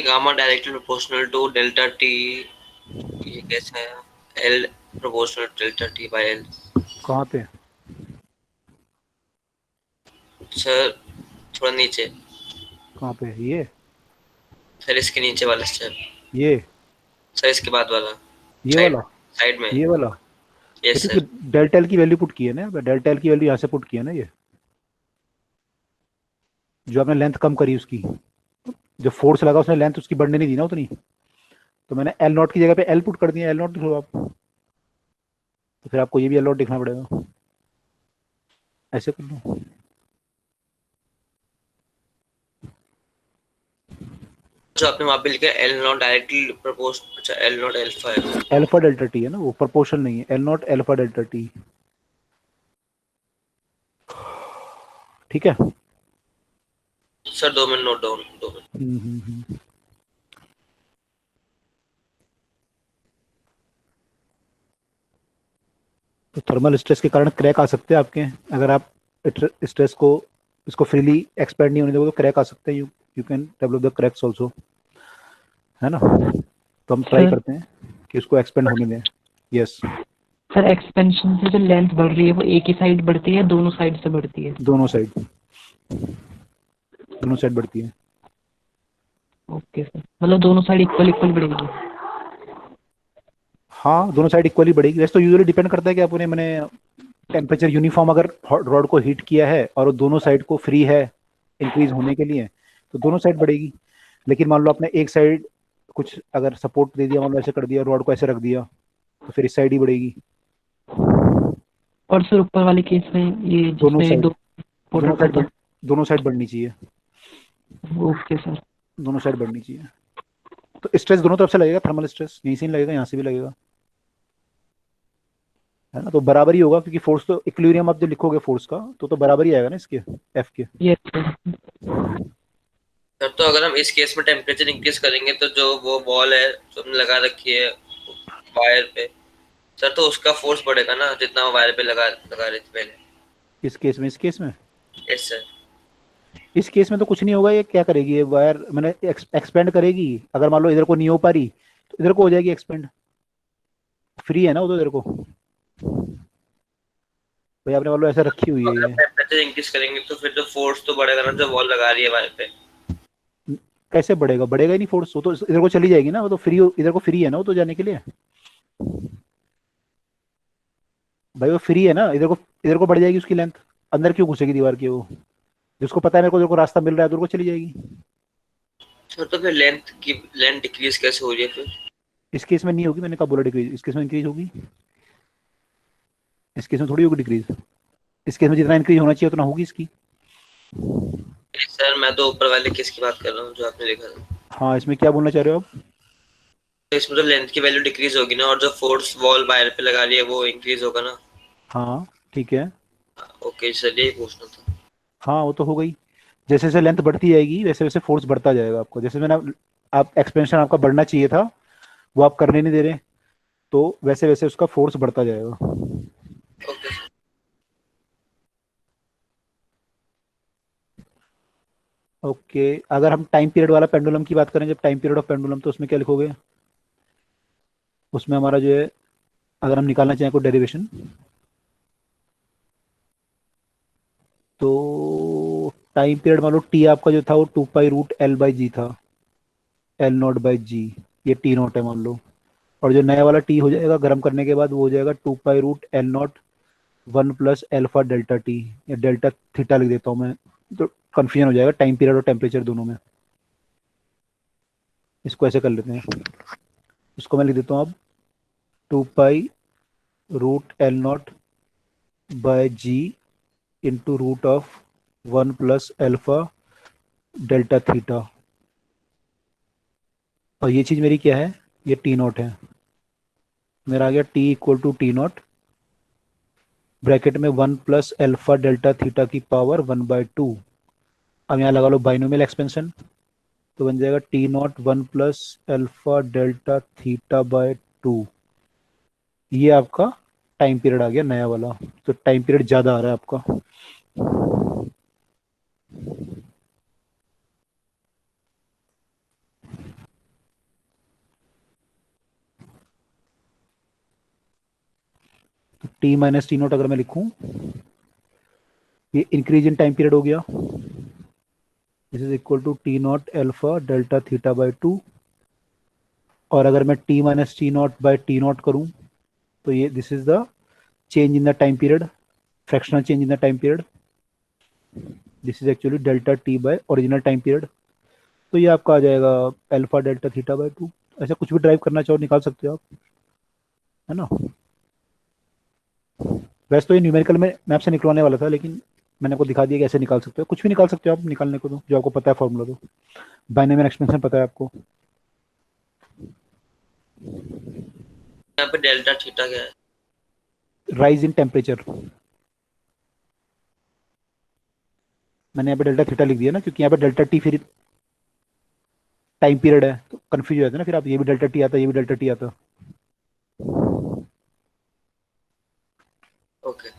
Gamma directly proportional to delta T, ये कैसा है, L proportional delta T by L. कहाँ पे सर थोड़ा नीचे, कहाँ पे, ये सर इसके नीचे वाला स्टेप, ये सर इसके बाद वाला, ये साइड वाला, साइड में, ये वाला, यस क्योंकि सर। डेल्टा एल की वैल्यू पुट की है ना, डेल्टा एल की वैल्यू यहाँ से पुट की है ना, ये जो आपने लेंथ कम करी उसकी, जो फोर्स लगा उसने लेंथ उसकी बढ़ने नहीं दी ना उतनी, तो मैंने एल नॉट की जगह पे एल पुट कर दिया, एल नॉट लिखो आप, तो फिर आपको ये भी एल नॉट लिखना पड़ेगा, ऐसे कर लो। जो आपने वहाँ पे लिखा है एल नॉट डायरेक्टली प्रोपोर्शनल, अच्छा एल नॉट अल्फा है, अल्फा डेल्टा टी है ना वो, प्रोपोर्शनल नहीं है, L not alpha delta T. ठीक है, sir 2 minute note down, 2 minute. तो थर्मल स्ट्रेस के कारण क्रैक आ सकते हैं आपके, अगर आप स्ट्रेस को इसको फ्रीली एक्सपेंड नहीं होने दोगे तो क्रैक आ सकते हैं, you can develop the cracks also, है ना। तो हम ट्राई करते हैं कि उसको एक्सपेंड होने दें। यस सर एक्सपेंशन से जो लेंथ बढ़ रही है वो एक ही साइड बढ़ती है, दोनों साइड से बढ़ती है? दोनों साइड, दोनों साइड बढ़ती है। ओके सर, मतलब दोनों साइड इक्वल इक्वल बढ़ेगी? हाँ दोनों साइड इक्वली बढ़ेगी, वैसे तो यूजुअली डिपेंड करता है कि आपने मैंने टेम्परेचर यूनिफॉर्म अगर रॉड को हीट किया है और वो दोनों साइड को फ्री है इंक्रीज होने के लिए, तो दोनों साइड बढ़ेगी। लेकिन मान लो आपने एक साइड कुछ अगर सपोर्ट दे दिया, मान लो ऐसे कर दिया, रॉड को ऐसे रख दिया, तो फिर इस साइड ही बढ़ेगी। और सर ऊपर वाले केस में ये दोनों जिसमें साइड, दो दोनों साइड दोनों साइड बढ़नी चाहिए, ओके सर। दोनों साइड बढ़नी चाहिए। तो स्ट्रेस दोनों तरफ से लगेगा, थर्मल स्ट्रेस यहीं से लगेगा, यहाँ से भी लगेगा, है ना। तो बराबर ही होगा क्योंकि फोर्स तो इक्विलिब्रियम आप जो लिखोगे फोर्स का तो बराबर ही आएगा ना इसके, एफ के। Yes sir. सर तो अगर हम इस केस में टेम्परेचर इंक्रीज करेंगे तो जो वो बॉल है जो हमने लगा रखी है वायर पे, सर तो उसका फोर्स बढ़ेगा ना जितना वो वायर पे लगा रहे थे पहले। इस केस में, इस केस में, यस सर। इस केस में तो कुछ नहीं होगा, ये क्या करेगी, ये वायर मैंने एक्सपेंड करेगी, अगर मान लो इधर को नहीं हो पा रही तो इधर को हो जाएगी एक्सपेंड, फ्री है ना वो तो इधर को, भाई आपने मान लो ऐसा रखी हुई है अगर ये, टेम्परेचर इंक्रीज करेंगे तो फिर जो फोर्स तो बढ़ेगा ना जो बॉल लगा रही है वायर पे। कैसे बढ़ेगा, बढ़ेगा ही नहीं फोर्स, वो तो इधर को चली जाएगी ना, वो तो फ्री, इधर को फ्री है ना वो तो जाने के लिए, भाई वो फ्री है ना, इधर को बढ़ जाएगी उसकी लेंथ, अंदर क्यों घुसेगी दीवार की, वो जिसको पता है मेरे को इधर को रास्ता मिल रहा है उधर को चली जाएगी। सर तो फिर लेंथ डिक्रीज कैसे हो रही है फिर? इस केस में नहीं होगी, मैंने कहा बोला डिक्रीज, इस केस में इंक्रीज होगी, इस केस में थोड़ी होगी डिक्रीज, इस केस में जितना इंक्रीज होना चाहिए उतना होगी इसकी। सर मैं तो ऊपर वाले केस की बात कर रहा हूँ जो आपने लिखा था। हाँ इसमें क्या बोलना चाह रहे हो आप? तो इसमें तो लेंथ की वैल्यू डिक्रीज होगी ना और जो फोर्स वॉल वायर पे लगा रही है वो इंक्रीज होगा ना। हाँ ठीक है, ओके सर यही पूछना था। हाँ वो तो हो गई, जैसे जैसे लेंथ बढ़ती जाएगी वैसे वैसे फोर्स बढ़ता जाएगा आपको, जैसे मैंने आप एक्सपेंशन आपका बढ़ना चाहिए था वो आप करने नहीं दे रहे, तो वैसे वैसे उसका फोर्स बढ़ता जाएगा। Okay sir. ओके, अगर हम टाइम पीरियड वाला पेंडुलम की बात करें, जब टाइम पीरियड ऑफ पेंडुलम, तो उसमें क्या लिखोगे, उसमें हमारा जो है अगर हम निकालना चाहें कोई डेरिवेशन, तो टाइम पीरियड मान लो टी आपका जो था वो 2π√L/g था, L0/g, ये टी नॉट है मान लो, और जो नया वाला टी हो जाएगा गर्म करने के बाद वो हो जाएगा 2π√L0 1 + α डेल्टा टी, या डेल्टा थीटा लिख देता हूँ मैं, तो कंफ्यूजन हो जाएगा टाइम पीरियड और टेम्परेचर दोनों में। इसको ऐसे कर लेते हैं, इसको मैं लिख देता हूँ अब 2 pi root L naught by g into root of 1 plus alpha delta theta. और ये चीज़ मेरी क्या है, ये टी नॉट है, मेरा आ गया T equal to T naught bracket में 1 प्लस एल्फा डेल्टा थीटा की पावर 1/2। अब यहाँ लगा लो बाइनोमियल एक्सपेंशन, तो बन जाएगा T not 1 plus alpha delta theta by 2। ये आपका टाइम पीरियड आ गया नया वाला, तो टाइम पीरियड ज़्यादा आ रहा है आपका। टी माइनस टी नॉट अगर मैं लिखूं, ये इंक्रीज इन टाइम पीरियड हो गया, this is equal to T naught alpha delta theta by 2। और अगर मैं T minus T naught by T naught करूं, तो ये this is the change in the time period, fractional change in the time period, this is actually delta T by original time period. तो ये आपका आ जाएगा एल्फा डेल्टा थीटा बाय 2। ऐसा कुछ भी ड्राइव करना चाहो निकाल सकते हो आप, है ना। वैसे तो ये न्यूमेरिकल में मैप से निकलवाने वाला था, लेकिन मैंने आपको दिखा दिया कि ऐसे निकाल सकते हो, कुछ भी निकाल सकते हो आप निकालने को, तो जो आपको पता है फॉर्मूला, तो बाइनोमियल एक्सपेंशन पता है आपको। यहाँ पे डेल्टा थीटा क्या है? Rise in temperature. मैंने यहाँ पे डेल्टा थीटा लिख दिया ना, क्योंकि यहाँ पे डेल्टा टी फिर टाइम पीरियड है, तो कंफ्यूज हो जाता है ना फिर आप, ये भी डेल्टा टी आता, ये भी डेल्टा टी आता। ओके,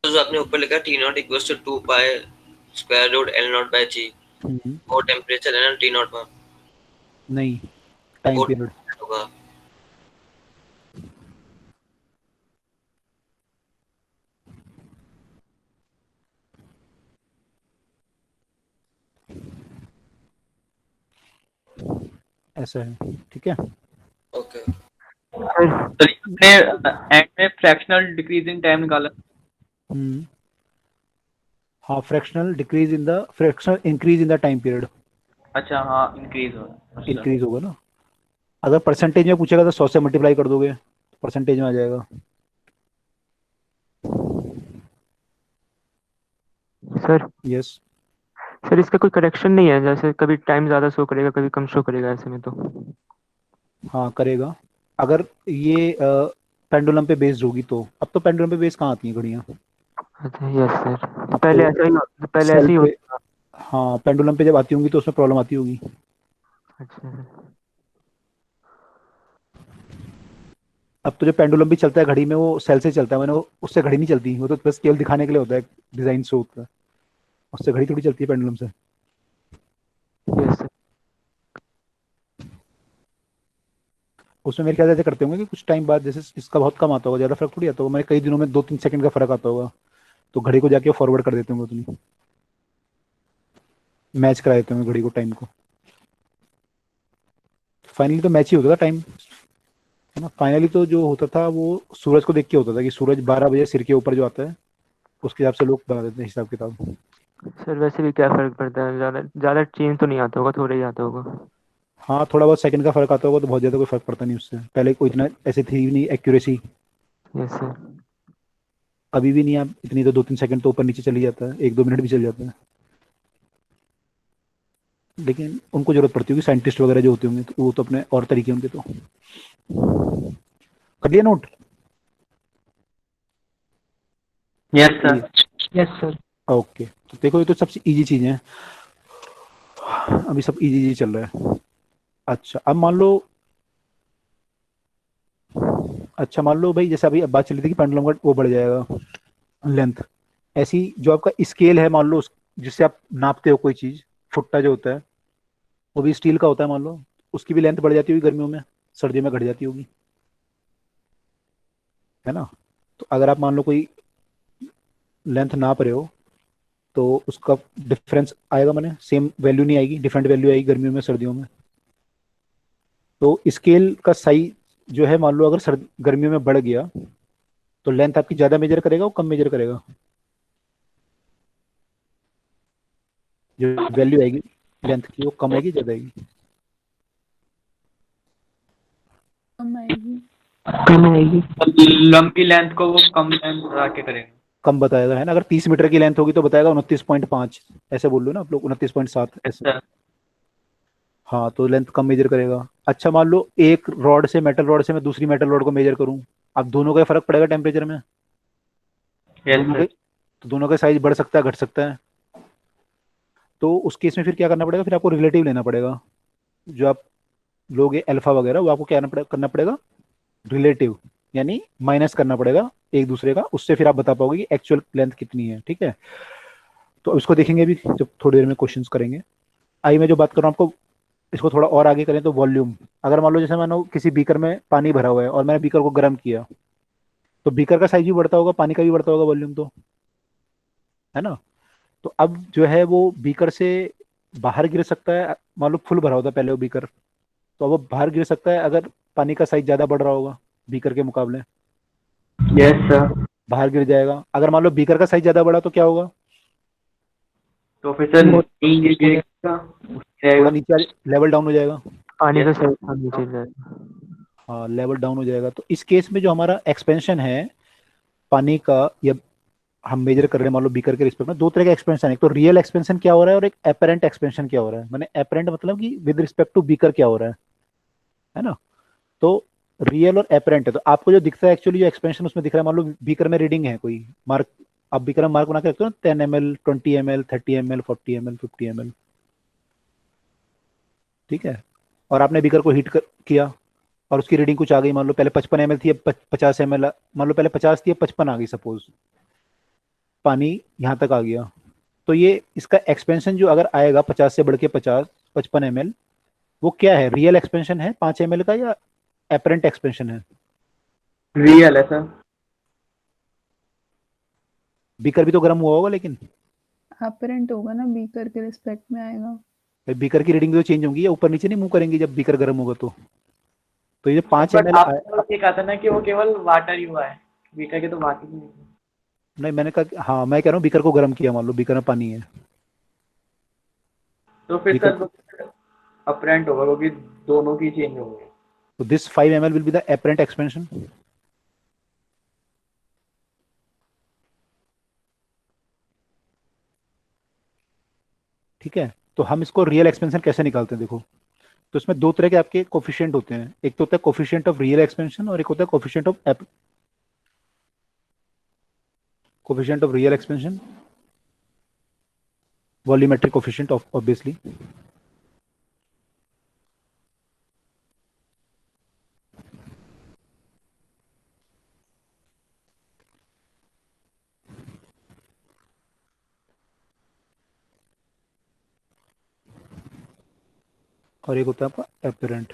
तो जो आपने ऊपर लिखा T naught equals to 2 pi square root L naught by G, वो टेम्परेचर है ना टी नॉट में? नहीं, टाइम वो पीरियड होगा। ऐसा है, ठीक है। ओके, सर आपने एंड में फ्रैक्शनल डिक्रीज इन टाइम निकाला। हाँ, fractional decrease in the fractional increase in the time period, अच्छा हाँ, इंक्रीज हो अच्छा। इंक्रीज होगा ना। अगर परसेंटेज में पूछेगा तो 100 से मल्टीप्लाई कर दोगे, परसेंटेज में आ जाएगा। सर यस, सर इसका कोई करेक्शन नहीं है, जैसे कभी टाइम ज़्यादा शो करेगा कभी कम शो करेगा ऐसे में तो? हाँ करेगा, अगर ये पेंडुलम पे बेस्ड होगी तो। अब तो पेंडुलम पे बेस्ड कहाँ आती हैं घड़ियाँ, अच्छा यस सर, अब पहले तो ऐसा ही पहले सेल ऐसे ही पे, होता। हाँ पेंडुलम पे जब आती होंगी तो उसमें प्रॉब्लम आती होगी। अच्छा सर, अब तो जो पेंडुलम भी चलता है घड़ी में, वो सेल से चलता है, मैंने उससे घड़ी नहीं चलती, वो तो बस केवल दिखाने के लिए होता है, डिजाइन शो होता है, उससे घड़ी थोड़ी चलती है पेंडुलम से। Yes sir. उसमें मेरे ख्याल से ऐसे करते होंगे कि कुछ टाइम बाद, जैसे इसका बहुत कम आता होगा, ज़्यादा फर्क थोड़ी आता होगा, मैंने कई दिनों में 2-3 सेकंड का फर्क आता होगा, तो घड़ी को जाके फॉरवर्ड कर देते होंगे, उतनी मैच करा देते होंगे घड़ी को, टाइम को। फाइनली तो मैच ही होता था टाइम, है ना। फाइनली तो जो होता था वो सूरज को देख के होता था, कि सूरज 12 बजे सिर के ऊपर जो आता है, उसके हिसाब से लोग बना देते हैं हिसाब किताब। सर वैसे भी क्या फर्क पड़ता है, ज़्यादा ज़्यादा चेंज तो नहीं आता होगा, थोड़ा ही आता होगा। हाँ थोड़ा बहुत सेकंड का फर्क आता होगा, तो बहुत ज़्यादा कोई फर्क पड़ता नहीं उससे, पहले कोई इतना ऐसे थी भी नहीं एक्यूरेसी, यस सर। अभी भी नहीं है इतनी, तो 2-3 सेकंड तो ऊपर नीचे चली जाता है, 1-2 मिनट भी चल जाता है। लेकिन उनको जरूरत पड़ती होगी, साइंटिस्ट वगैरह जो होते होंगे, तो वो तो अपने और तरीके उनके, तो कर लिया note. Yes sir. Yes sir. Okay, तो देखो ये तो सबसे इजी चीज़ है, अभी सब इजी इजी चल रहा है। अच्छा अब मान लो, अच्छा मान लो भाई, जैसे अभी बात चली थी कि पेंडुलम का वो बढ़ जाएगा लेंथ, ऐसी जो आपका स्केल है मान लो, जिससे आप नापते हो कोई चीज़, फुट्टा जो होता है वो भी स्टील का होता है, मान लो उसकी भी लेंथ बढ़ जाती होगी गर्मियों में, सर्दियों में घट जाती होगी, है ना। तो अगर आप मान लो कोई लेंथ नाप रहे हो, तो उसका डिफरेंस आएगा, मैंने सेम वैल्यू नहीं आएगी, डिफरेंट वैल्यू आएगी गर्मियों में सर्दियों में। तो स्केल का साइज जो है मान लो अगर गर्मियों में बढ़ गया, तो लेंथ आपकी ज्यादा मेजर करेगा वो कम मेजर करेगा? जो वैल्यू आएगी लेंथ की वो कम आएगी ज्यादा आएगी? कम आएगी। कम आएगी। लंबी लेंथ को वो कम लेंथ बढ़ा के करेंगे। कम बताएगा है ना। अगर 30 मीटर की लेंथ होगी तो बताएगा 29.5, ऐसे बोल लो ना आप लोग, 29.7 ऐसे। अच्छा हाँ, तो लेंथ कम मेजर करेगा। अच्छा, मान लो एक रॉड से, मेटल रॉड से मैं दूसरी मेटल रॉड को मेजर करूं, अब दोनों का फर्क पड़ेगा टेम्परेचर में। यस दोनों सर। के तो दोनों का साइज बढ़ सकता है घट सकता है। तो उस केस में फिर क्या करना पड़ेगा, फिर आपको रिलेटिव लेना पड़ेगा। जो आप लोगे अल्फा वगैरह, वो आपको क्या करना पड़ेगा, रिलेटिव, यानी माइनस करना पड़ेगा एक दूसरे का, उससे फिर आप बता पाओगे कि एक्चुअल लेंथ कितनी है। ठीक है, तो इसको देखेंगे अभी जब थोड़ी देर में क्वेश्चंस करेंगे। आई मैं जो बात कर रहा हूँ आपको, इसको थोड़ा और आगे करें तो वॉल्यूम। अगर मान लो जैसे मानो किसी बीकर में पानी भरा हुआ है और मैंने बीकर को गर्म किया, तो बीकर का साइज भी बढ़ता होगा, पानी का भी बढ़ता होगा वॉल्यूम, तो है ना। तो अब जो है वो बीकर से बाहर गिर सकता है। मान लो फुल भरा होता है पहले वो बीकर, तो अब वो बाहर गिर सकता है अगर पानी का साइज ज्यादा बढ़ रहा होगा बीकर के मुकाबले, यस सर। बाहर गिर जाएगा। अगर मान लो बीकर का साइज ज्यादा बढ़ा तो क्या होगा, तो फिर सर नीचे गिरेगा, उससे थोड़ा आएगा। नीचे लेवल डाउन हो जाएगा। पानी का यस साइज नीचे जाएगा। हाँ, लेवल डाउन हो जाएगा। तो इस केस में जो हमारा एक्सपेंशन है पानी का, या हम मेजर कर रहे हैं मान लो बीकर के रिस्पेक्ट में, दो तरह का एक्सपेंशन है। एक तो रियल एक्सपेंशन क्या हो रहा है और एक एपरेंट एक्सपेंशन क्या हो रहा है। मैंने एपरेंट मतलब कि विद रिस्पेक्ट टू बीकर क्या हो रहा है ना। तो रियल और एपरेंट है। तो आपको जो दिखता है एक्चुअली जो एक्सपेंशन उसमें दिख रहा है, मान लो बीकर में रीडिंग है कोई मार्क, आप बीकर में मार्क बना के रखते हो ना, 10 ml, 20 ml, 30 ml, 40 ml, 50 ml। ठीक है, और आपने बीकर को किया और उसकी रीडिंग कुछ आ गई, मान लो पहले 55 ml थी, अब 50 ml, मान लो पहले 50 थी अब 55 आ गई सपोज, पानी यहाँ तक आ गया। तो ये इसका एक्सपेंशन जो अगर आएगा 50 से बढ़ के 55 ml, वो क्या है, रियल एक्सपेंशन है 5 ml का या एपरेंट एक्सपेंशन है? रियल है सर। बीकर भी तो गर्म हुआ होगा, लेकिन अपरेंट होगा ना, बीकर के रिस्पेक्ट में आएगा। बीकर की रीडिंग तो चेंज होंगी या ऊपर नीचे नहीं मूव करेंगी जब बीकर गर्म होगा तो ये जो 5 बट ml आपने ये कहा था ना कि वो केवल वाटर ही हुआ है, बीटा के तो बाकी नहीं है। नहीं, मैंने कहा हाँ, मैं कह रहा हूँ बीकर को गर्म किया, मान लो बीकर में पानी है, तो फिर बीकर को, सर अपरेंट होगा क्योंकि दोनों की चेंज होंगे। तो this 5 ml will be the apparent expansion. ठीक है, तो हम इसको रियल एक्सपेंशन कैसे निकालते हैं देखो। तो इसमें दो तरह के आपके कोफिशिएंट होते हैं, एक तो होता है कोफिशिएंट ऑफ रियल एक्सपेंशन और एक होता है coefficient of real expansion, volumetric coefficient of obviously. और एक होता है आपका एपरेंट।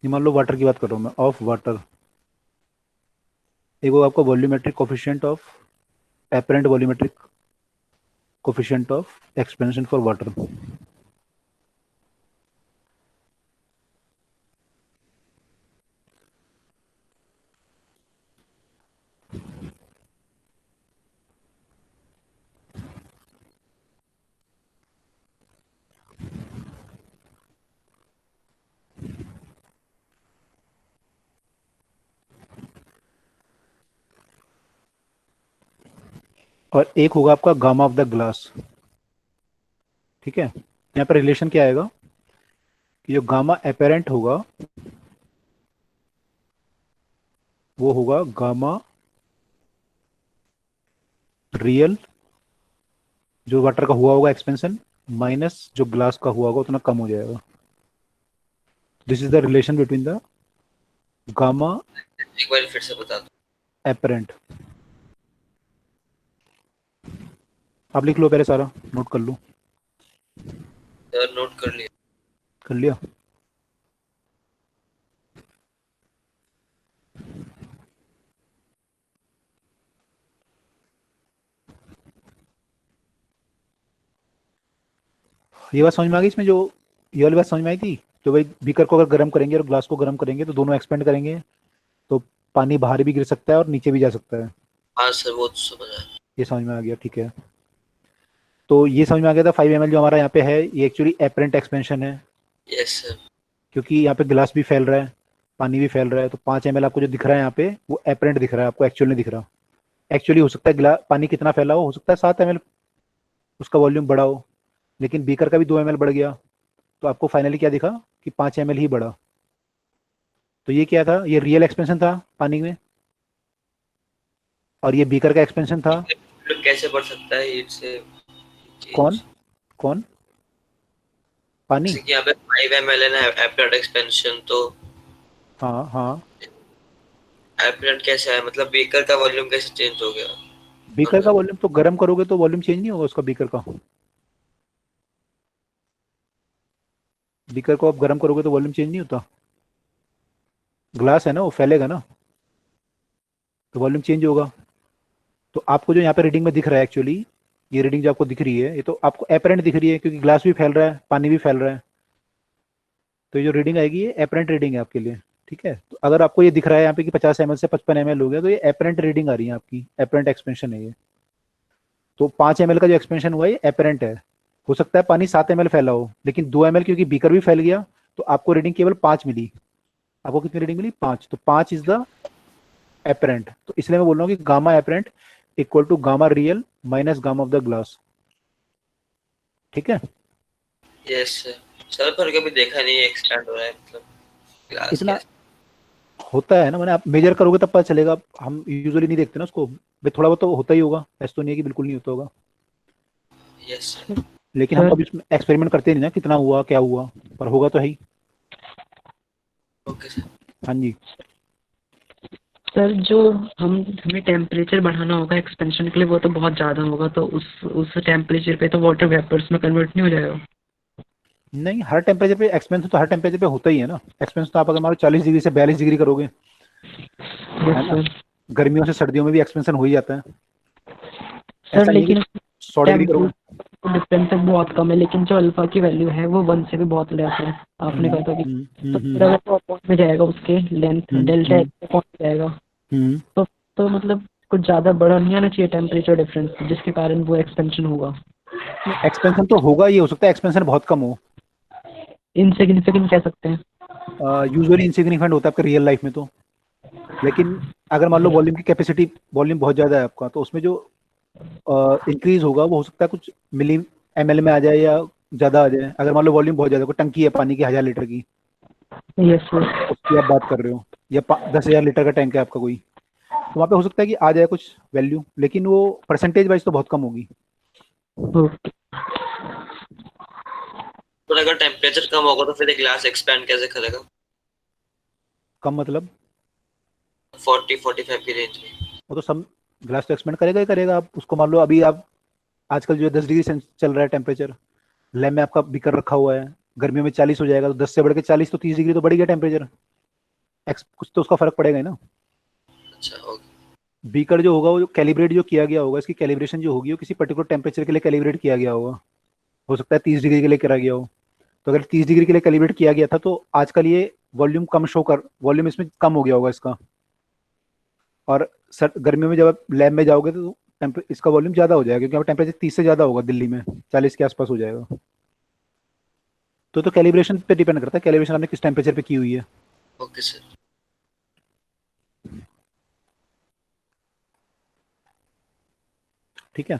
ये मान लो वाटर की बात कर रहा हूँ मैं, ऑफ वाटर। एक वो आपका volumetric coefficient of, apparent volumetric coefficient of expansion for water. और एक होगा आपका गामा ऑफ द ग्लास। ठीक है, यहाँ पर रिलेशन क्या आएगा कि जो गामा एपेरेंट होगा वो होगा गामा रियल, जो वाटर का हुआ होगा एक्सपेंशन, माइनस जो ग्लास का हुआ होगा उतना कम हो जाएगा। This is the relation between the gamma एक बार फिर से बता दो। एपेरेंट। आप लिख लो पहले, सारा नोट कर लो। सर नोट कर लिया। कर लिया? ये बात समझ में आ गई इसमें, जो ये वाली बात समझ में आई थी तो भाई बीकर को अगर गर्म करेंगे और ग्लास को गर्म करेंगे तो दोनों एक्सपेंड करेंगे, तो पानी बाहर भी गिर सकता है और नीचे भी जा सकता है। हाँ सर, वो तो समझ आया। ये समझ में आ गया, ठीक है। तो ये समझ में आ गया था 5 ml जो हमारा यहाँ पे है, ये एक्चुअली एपरेंट एक्सपेंशन है, यस सर। क्योंकि यहाँ पे गिलास भी फैल रहा है, पानी भी फैल रहा है, तो 5 ml आपको जो दिख रहा है यहाँ पे वो एपरेंट दिख रहा है, आपको एक्चुअल नहीं दिख रहा। एक्चुअली हो सकता है गिलास पानी कितना फैला हो सकता है 7 ml उसका वॉल्यूम बड़ा हो, लेकिन बीकर का भी 2 ml बढ़ गया, तो आपको फाइनली क्या दिखा कि 5 ml ही बढ़ा। तो ये क्या था, ये रियल एक्सपेंशन था पानी में, और ये बीकर का एक्सपेंशन था। तो कैसे बढ़ सकता है हीट से कौन चेंज? कौन पानी? जैसे कि यहाँ पे 5 ml है ना एपरेंट एक्सपेंशन, तो हाँ हाँ, एपरेंट कैसे है, मतलब बीकर का वॉल्यूम कैसे चेंज हो गया? बीकर का वॉल्यूम तो गर्म करोगे तो वॉल्यूम चेंज नहीं होगा उसका, बीकर का। बीकर को आप गर्म करोगे तो वॉल्यूम चेंज नहीं होता, ग्लास है ना वो फैलेगा ना, तो वॉल्यूम चेंज होगा। तो आपको जो यहाँ पे रीडिंग में दिख रहा है एक्चुअली, ये रीडिंग जो आपको दिख रही है ये तो आपको एपरेंट दिख रही है, क्योंकि ग्लास भी फैल रहा है, पानी भी फैल रहा है, तो ये जो रीडिंग आएगी ये एपरेंट रीडिंग है आपके लिए, ठीक है। तो अगर आपको ये दिख रहा है यहाँ पे कि 50 ml से 55 ml हो गया, तो ये एपरेंट रीडिंग आ रही है आपकी, एपरेंट एक्सपेंशन है ये। तो 5 ml का जो एक्सपेंशन हुआ ये एपरेंट है। हो सकता है पानी 7 ml फैला हो, लेकिन 2 ml क्योंकि बीकर भी फैल गया, तो आपको रीडिंग केवल 5 मिली। आपको कितनी रीडिंग मिली? 5। तो 5 इज द एपरेंट। तो इसलिए मैं बोल रहा हूँ कि gamma apparent equal to gamma real minus gamma of the glass, ठीक है। Yes sir. सर पर कभी देखा नहीं है एक्सपैंड हो रहा है, मतलब ग्लास इतना कैसे? होता है ना, मैंने आप मेजर करोगे तब पता चलेगा, हम यूजुअली नहीं देखते ना उसको भाई, थोड़ा बहुत तो होता ही होगा, ऐसा तो नहीं है कि बिल्कुल नहीं होता होगा, यस सर। लेकिन हम सर कभी इसमें एक्सपेरिमेंट करते नहीं ना कितना हुआ क्या हुआ, पर होगा तो है ही। Okay sir. हाँ जी। सर जो हमें टेम्परेचर बढ़ाना होगा एक्सपेंशन के लिए, वो तो बहुत ज़्यादा होगा, तो उस टेम्परेचर पे तो वाटर वेपर्स में कन्वर्ट नहीं हो जाएगा? नहीं, हर टेम्परेचर पे एक्सपेंशन तो हर टेम्परेचर पे होता ही है ना। एक्सपेंशन तो आप अगर मान लो 40 डिग्री से 42 डिग्री करोगे, है यस ना, सर। गर्मियों से सर्दियों में भी एक्सपेंशन हो ही जाता है। सर ऐसा नहीं है कि लेकिन 100 डिग्री करोगे। टेम्परेचर डिफरेंस बहुत कम है, लेकिन जो अल्फा की वैल्यू है वो 1 से भी बहुत लेस है। आपने कहा था कि तो फिर अगर वो पहुंच में जाएगा, उसके लेंथ डेल्टा हम्म, एक्स पे पहुंच जाएगा, हम्म। तो मतलब कुछ ज़्यादा बड़ा नहीं आना चाहिए टेम्परेचर डिफरेंस, जिसके कारण वो एक्सपेंशन होगा। एक्सपेंशन तो होगा, ये हो सकता है एक्सपेंशन बहुत कम हो, इनसिग्निफिकेंट कह सकते हैं। यूजुअली इनसिग्निफिकेंट होता है आपका रियल लाइफ में तो। लेकिन अगर मान लो वॉल्यूम की कैपेसिटी, वॉल्यूम बहुत ज़्यादा है आपका, तो उसमें जो इंक्रीज होगा वो हो सकता है कुछ मिली ml में आ जाए या ज़्यादा आ जाए। अगर मान लो वॉल्यूम बहुत ज़्यादा, कोई टंकी है पानी की 1000 लीटर की, यस सर। उसकी आप बात कर रहे हो, या 10,000 लीटर का टैंक है आपका कोई, तो वहाँ पे हो सकता है कि आ जाए कुछ वैल्यू, लेकिन वो परसेंटेज वाइज तो बहुत कम होगी। ओके। पर अगर टेम्परेचर कम होगा तो फिर ग्लास एक्सपैंड कैसे करेगा? कम मतलब 40-45 की रेंज में। वो तो सब ग्लास तो एक्सपेंड करेगा ही करेगा। आप उसको मान लो अभी आप आजकल जो 10 डिग्री चल रहा है टेम्परेचर, लैब में आपका बीकर रखा हुआ है, गर्मियों में 40 हो जाएगा, तो 10 से बढ़ के 40 तो 30 डिग्री तो बढ़ गया टेम्परेचर, कुछ तो उसका फर्क पड़ेगा ही ना। अच्छा, ओके। बीकर जो होगा वो जो कैलिब्रेट जो किया गया होगा, इसकी कैलिब्रेशन जो होगी वो किसी पर्टिकुलर टेम्परेचर के लिए कैलिब्रेट किया गया होगा। हो सकता है 30 डिग्री के लिए करा गया हो, तो अगर 30 डिग्री के लिए कैलिब्रेट किया गया था तो आजकल ये वॉल्यूम कम शो कर, वॉल्यूम इसमें कम हो गया होगा इसका। और सर गर्मियों में जब आप लैब में जाओगे तो इसका वॉल्यूम ज़्यादा हो जाएगा, क्योंकि यहाँ टेम्परेचर 30 से ज़्यादा होगा, दिल्ली में 40 के आसपास हो जाएगा। तो कैलिब्रेशन पे डिपेंड करता है, कैलिब्रेशन आपने किस टेम्परेचर पे की हुई है। Okay sir. ठीक है।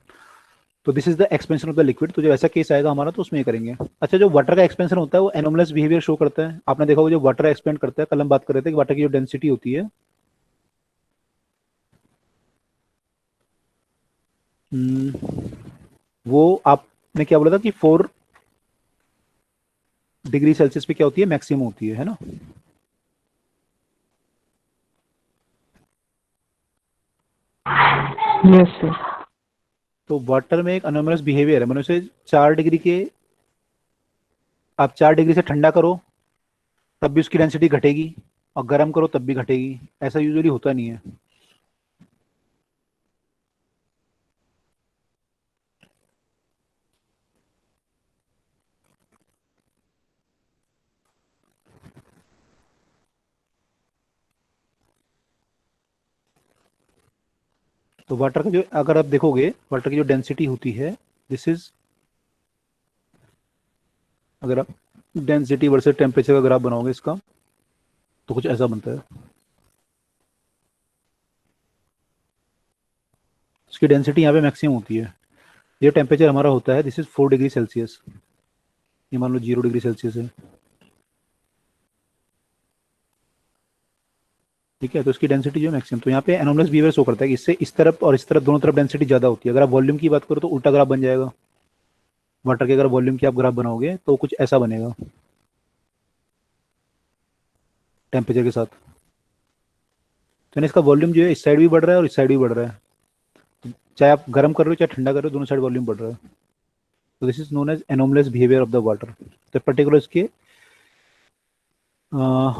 तो this is the expansion of the liquid. तो जब ऐसा केस आएगा हमारा तो उसमें ये करेंगे। अच्छा, जो वाटर का एक्सपेंशन होता है वो एनोमलस बिहेवियर शो करता है। आपने देखा होगा जो वाटर एक्सपेंड करता है, कल हम बात कर रहे थे कि वाटर की जो डेंसिटी होती है, वो आपने क्या बोला था कि 4 डिग्री सेल्सियस पे क्या होती है, मैक्सिमम होती है ना। Yes sir. तो वाटर में एक अनोमलस बिहेवियर है, मैंने उसे 4 डिग्री के, आप 4 डिग्री से ठंडा करो तब भी उसकी डेंसिटी घटेगी, और गर्म करो तब भी घटेगी। ऐसा यूजुअली होता नहीं है। तो वाटर का जो, अगर आप देखोगे वाटर की जो डेंसिटी होती है, दिस इज, अगर आप डेंसिटी वर्सेस टेम्परेचर का ग्राफ बनाओगे इसका, तो कुछ ऐसा बनता है। इसकी डेंसिटी यहाँ पे मैक्सिमम होती है। ये टेम्परेचर हमारा होता है, दिस इज 4 डिग्री सेल्सियस, ये मान लो 0 डिग्री सेल्सियस है, ठीक है। तो इसकी डेंसिटी जो है मैक्सिमम, तो यहाँ पे एनोमलस बिहेवियर शो करता है कि इससे इस तरफ और इस तरफ दोनों तरफ डेंसिटी ज़्यादा होती है। अगर आप वॉल्यूम की बात करो तो उल्टा ग्राफ बन जाएगा वाटर के। अगर वॉल्यूम की आप ग्राफ बनाओगे तो कुछ ऐसा बनेगा टेम्परेचर के साथ। तो इसका वॉल्यूम जो है इस साइड भी बढ़ रहा है और इस साइड भी बढ़ रहा है, चाहे आप गर्म कर रहे हो चाहे ठंडा कर रहे हो, दोनों साइड वॉल्यूम बढ़ रहा है। तो this is known as anomalous behaviour of the water. तो पर्टिकुलर इसके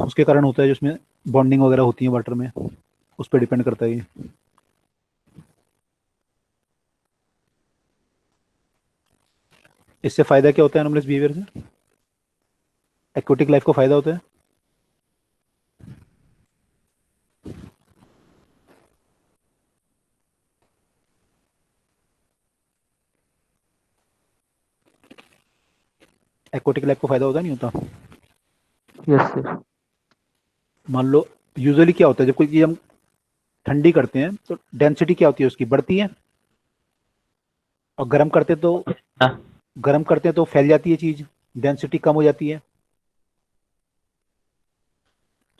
उसके कारण होता है जो उसमें बॉन्डिंग वगैरह होती है वाटर में, उस पर डिपेंड करता है ये। इससे फायदा क्या होता है एनोमलस बिहेवियर से? एक्वेटिक लाइफ को फायदा होता है। एक्वेटिक लाइफ को फायदा होता नहीं होता? Yes sir. मान लो यूजुअली क्या होता है, जब कोई चीज हम ठंडी करते हैं तो डेंसिटी क्या होती है उसकी, बढ़ती है, और गर्म करते तो फैल जाती है चीज, डेंसिटी कम हो जाती है।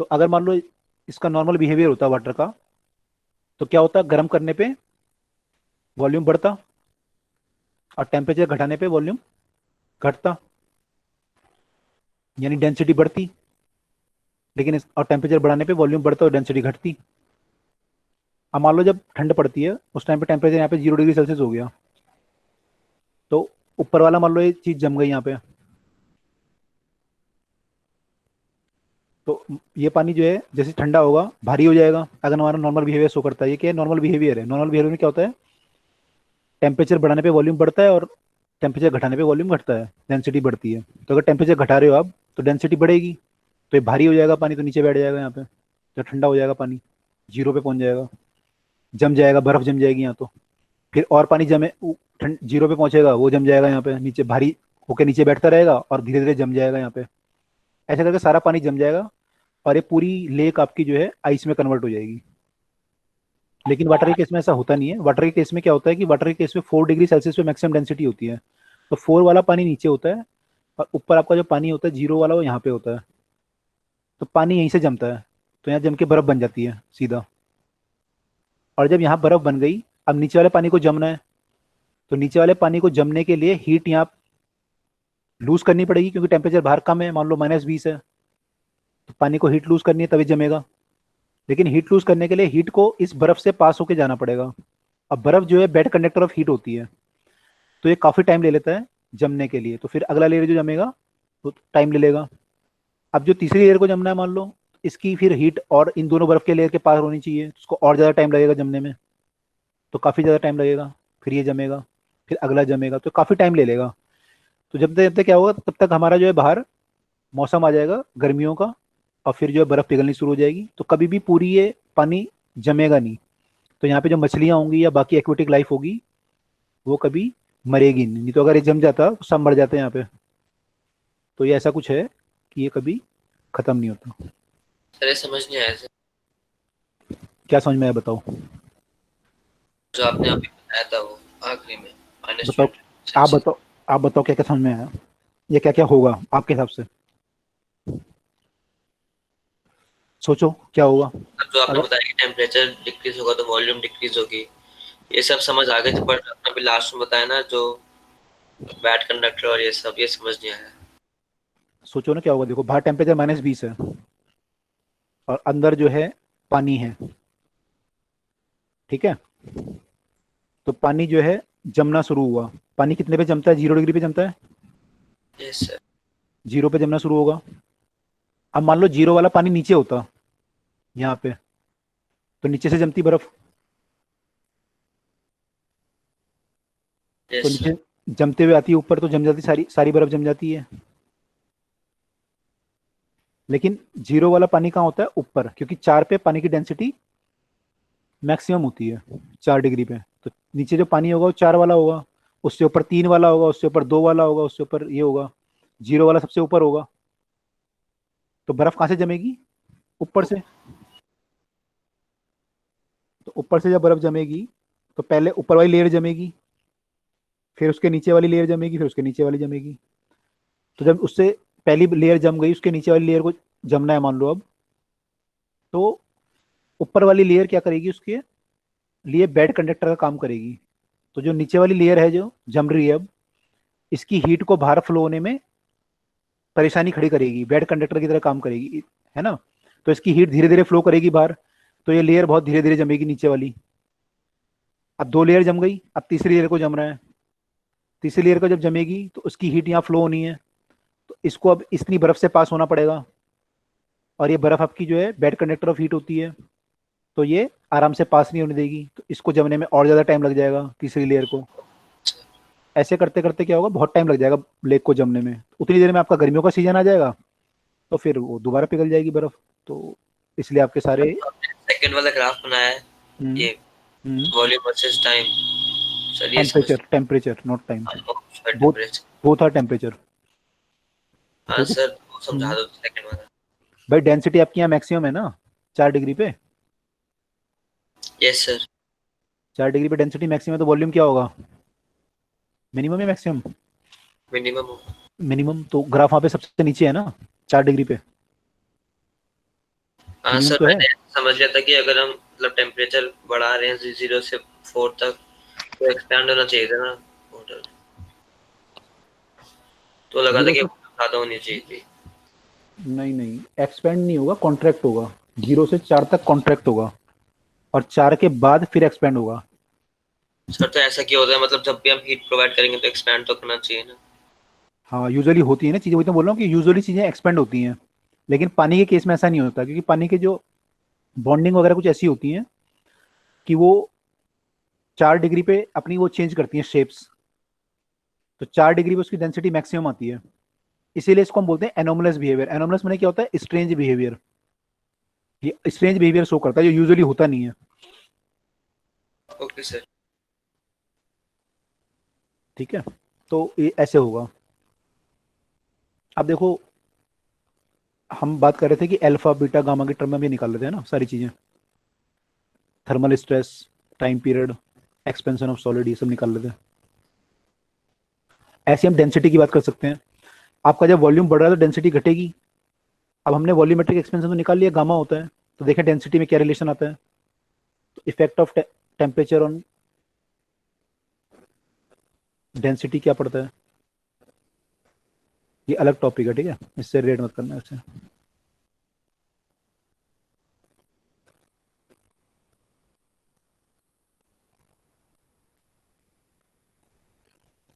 तो अगर मान लो इसका नॉर्मल बिहेवियर होता है वाटर का, तो क्या होता है, गर्म करने पे वॉल्यूम बढ़ता और टेम्परेचर घटाने पे वॉल्यूम घटता, यानी डेंसिटी बढ़ती। लेकिन और टेम्परेचर बढ़ाने पे वॉल्यूम बढ़ता और डेंसिटी घटती। अब मान लो जब ठंड पड़ती है उस टाइम पे टेम्परेचर यहाँ पे 0 डिग्री सेल्सियस हो गया, तो ऊपर वाला मान लो ये चीज जम गई यहाँ पे, तो ये पानी जो है जैसे ठंडा होगा भारी हो जाएगा। अगर हमारा नॉर्मल बिहेवियर शो करता है, ये क्या है, नॉर्मल बिहेवियर है। नॉर्मल बिहेवियर में क्या होता है, टेम्परेचर बढ़ाने पे वॉल्यूम बढ़ता है और टेम्परेचर घटाने पे वॉल्यूम घटता है, डेंसिटी बढ़ती है। तो अगर टेम्परेचर घटा रहे हो आप तो डेंसिटी बढ़ेगी, तो ये भारी हो जाएगा पानी, तो नीचे बैठ जाएगा यहाँ पे, तो ठंडा हो जाएगा पानी, 0 पे पहुंच जाएगा, जम जाएगा, बर्फ जम जाएगी यहाँ। तो फिर और पानी जमे 0 पे पहुंचेगा, वो जम जाएगा यहाँ पे नीचे, भारी होके नीचे बैठता रहेगा और धीरे धीरे जम जाएगा यहाँ पे। ऐसे करके सारा पानी जम जाएगा और ये पूरी लेक आपकी जो है आइस में कन्वर्ट हो जाएगी। लेकिन वाटर के केस में ऐसा होता नहीं है। वाटर के केस में क्या होता है कि वाटर के केस में 4 डिग्री सेल्सियस पे मैक्सिमम डेंसिटी होती है, तो 4 वाला पानी नीचे होता है और ऊपर आपका जो पानी होता है 0 वाला वो यहाँ पे होता है। तो पानी यहीं से जमता है, तो यहाँ जम के बर्फ बन जाती है सीधा। और जब यहाँ बर्फ बन गई, अब नीचे वाले पानी को जमना है, तो नीचे वाले पानी को जमने के लिए हीट यहाँ लूज करनी पड़ेगी, क्योंकि टेम्परेचर बाहर कम है, मान लो -20 है, तो पानी को हीट लूज करनी है तभी जमेगा। लेकिन हीट लूज करने के लिए हीट को इस बर्फ से पास होके जाना पड़ेगा। अब बर्फ जो है बेड कंडक्टर ऑफ हीट होती है, तो ये काफी टाइम ले लेता है जमने के लिए। तो फिर अगला लेयर जो जमेगा तो टाइम ले लेगा। अब जो तीसरी लेयर को जमना है, मान लो इसकी फिर हीट और इन दोनों बर्फ के लेयर के पास होनी चाहिए, उसको और ज्यादा टाइम लगेगा जमने में, तो काफी ज्यादा टाइम लगेगा। फिर ये जमेगा, फिर अगला जमेगा, तो काफी टाइम ले लेगा। तो जब तक क्या होगा, तब तक हमारा जो है बाहर मौसम आ जाएगा गर्मियों का, और फिर जो है बर्फ पिघलनी शुरू हो जाएगी। तो कभी भी पूरी ये पानी जमेगा नहीं। तो यहाँ पे जो मछलियां होंगी या बाकी एक्वेटिक लाइफ होगी वो कभी मरेगी नहीं। तो अगर ये जम जाता तो सब मर जाते हैं यहाँ पे। तो ये ऐसा कुछ है कि ये कभी खत्म नहीं होता। सर ये समझ नहीं आया सर। क्या समझ में आया बताओ? जो आपने अभी बताया था वो आखिरी में बताओ, आप बताओ क्या क्या समझ में आया, ये क्या क्या होगा आपके हिसाब से? सोचो क्या होगा। जो आपने बताया कि टेम्परेचर डिक्रीज होगा तो वॉल्यूम डिक्रीज होगी, ये सब समझ आ गए थे, पर आपने अभी लास्ट में बताया ना जो बैड कंडक्टर और ये सब, ये समझ नहीं आया। सोचो ना क्या होगा। देखो बाहर टेम्परेचर -20 है और अंदर जो है पानी है, ठीक है। तो पानी जो है जमना शुरू हुआ। पानी कितने पे जमता है? 0 डिग्री पे जमता है। Yes sir. 0 पे जमना शुरू होगा। अब मान लो 0 वाला पानी नीचे होता यहाँ पे, तो नीचे से जमती बर्फ, तो यस नीचे जमते हुए आती है ऊपर, तो जम जाती, सारी बर्फ जम जाती है। लेकिन 0 वाला पानी कहाँ होता है? ऊपर, क्योंकि 4 पे पानी की डेंसिटी मैक्सिमम होती है। 4 डिग्री पे, तो नीचे जो पानी होगा वो 4 वाला होगा, उससे ऊपर 3 वाला होगा, उससे ऊपर 2 वाला होगा, उससे ऊपर ये होगा 0 वाला सबसे ऊपर होगा। तो बर्फ कहाँ से जमेगी? ऊपर से। तो ऊपर से जब बर्फ जमेगी तो पहले ऊपर वाली लेयर जमेगी, फिर उसके नीचे वाली लेयर जमेगी, फिर उसके नीचे वाली जमेगी। तो जब उससे पहली लेयर जम गई, उसके नीचे वाली लेयर को जमना है मान लो अब, तो ऊपर वाली लेयर क्या करेगी, उसके लिए बेड कंडक्टर का काम करेगी। तो जो नीचे वाली लेयर है जो जम रही है अब, इसकी हीट को बाहर फ्लो होने में परेशानी खड़ी करेगी, बेड कंडक्टर की तरह काम करेगी, है ना। तो इसकी हीट धीरे धीरे फ्लो करेगी बाहर, तो ये लेयर बहुत धीरे धीरे जमेगी नीचे वाली। अब 2 लेयर जम गई, अब तीसरी लेयर को जम रहा है। तीसरी लेयर को जब जमेगी तो उसकी हीट यहाँ फ्लो होनी है, तो इसको अब इतनी बर्फ से पास होना पड़ेगा, और ये बर्फ आपकी जो है बेड कंडक्टर ऑफ हीट होती है, तो ये आराम से पास नहीं होने देगी, तो इसको जमने में और ज़्यादा टाइम लग जाएगा तीसरी लेयर को। ऐसे करते करते क्या होगा, बहुत टाइम लग जाएगा लेक को जमने में। उतनी देर में आपका गर्मियों का सीजन आ जाएगा, तो फिर वो दोबारा पिघल जाएगी बर्फ। तो इसलिए आपके सारे सेकंड वाला ग्राफ बनाया है ये वॉल्यूम वर्सेस टाइम। चलिए temperature not time, temperature both are temperature. हाँ सर समझा दो सेकंड वाला। भाई डेंसिटी आपकी यहाँ मैक्सिमम है ना 4 डिग्री पे? Yes sir. 4 डिग्री पे डेंसिटी मैक्सिमम है, तो वॉल्यूम क्या होगा, मिनिमम या मैक्सिमम? मिनिमम। मिनिमम। तो ग्राफ वहाँ पे सबसे नीचे है ना 4 डिग्री पे। हाँ सर तो मैंने समझ लिया था कि अगर हम मतलब टेम्परेचर बढ़ा रहे हैं 0 से 4 तक, तो एक्सपैंड होना चाहिए था ना वाटर, तो लगा था कि ज़्यादा होनी चाहिए थी। नहीं एक्सपेंड नहीं होगा, कॉन्ट्रैक्ट होगा। 0 से 4 तक कॉन्ट्रैक्ट होगा, और 4 के बाद फिर एक्सपेंड होगा। सर तो ऐसा क्यों होता है, मतलब जब भी हम हीट प्रोवाइड करेंगे तो एक्सपैंड तो करना चाहिए ना। हाँ यूजुअली होती है ना चीज़ें, वही तो बोल रहा हूँ कि यूजुअली चीज़ें एक्सपेंड होती हैं, लेकिन पानी के केस में ऐसा नहीं होता, क्योंकि पानी के जो बॉन्डिंग वगैरह कुछ ऐसी होती हैं कि वो 4 डिग्री पे अपनी वो चेंज करती हैं शेप्स। तो 4 डिग्री पे उसकी डेंसिटी मैक्सिमम आती है, इसीलिए इसको हम बोलते हैं एनोमलस बिहेवियर। एनोमलस में क्या होता है, स्ट्रेंज बिहेवियर। ये स्ट्रेंज बिहेवियर शो करता है जो यूजुअली होता नहीं है। Okay sir. ठीक है, तो ये ऐसे होगा। अब देखो हम बात कर रहे थे कि अल्फा बीटा गामा के टर्म में भी निकाल लेते हैं ना सारी चीजें, thermal stress, time period, expansion of solid, ये सब निकाल लेते हैं। ऐसे हम डेंसिटी की बात कर सकते हैं। आपका जब वॉल्यूम बढ़ रहा है तो डेंसिटी घटेगी। अब हमने वॉल्यूमेट्रिक एक्सपेंशन तो निकाल लिया, गामा होता है, तो देखें डेंसिटी में क्या रिलेशन आता है। तो effect of temperature on density क्या पड़ता है, ये अलग टॉपिक है, ठीक है, इससे रिलेट मत करना इससे।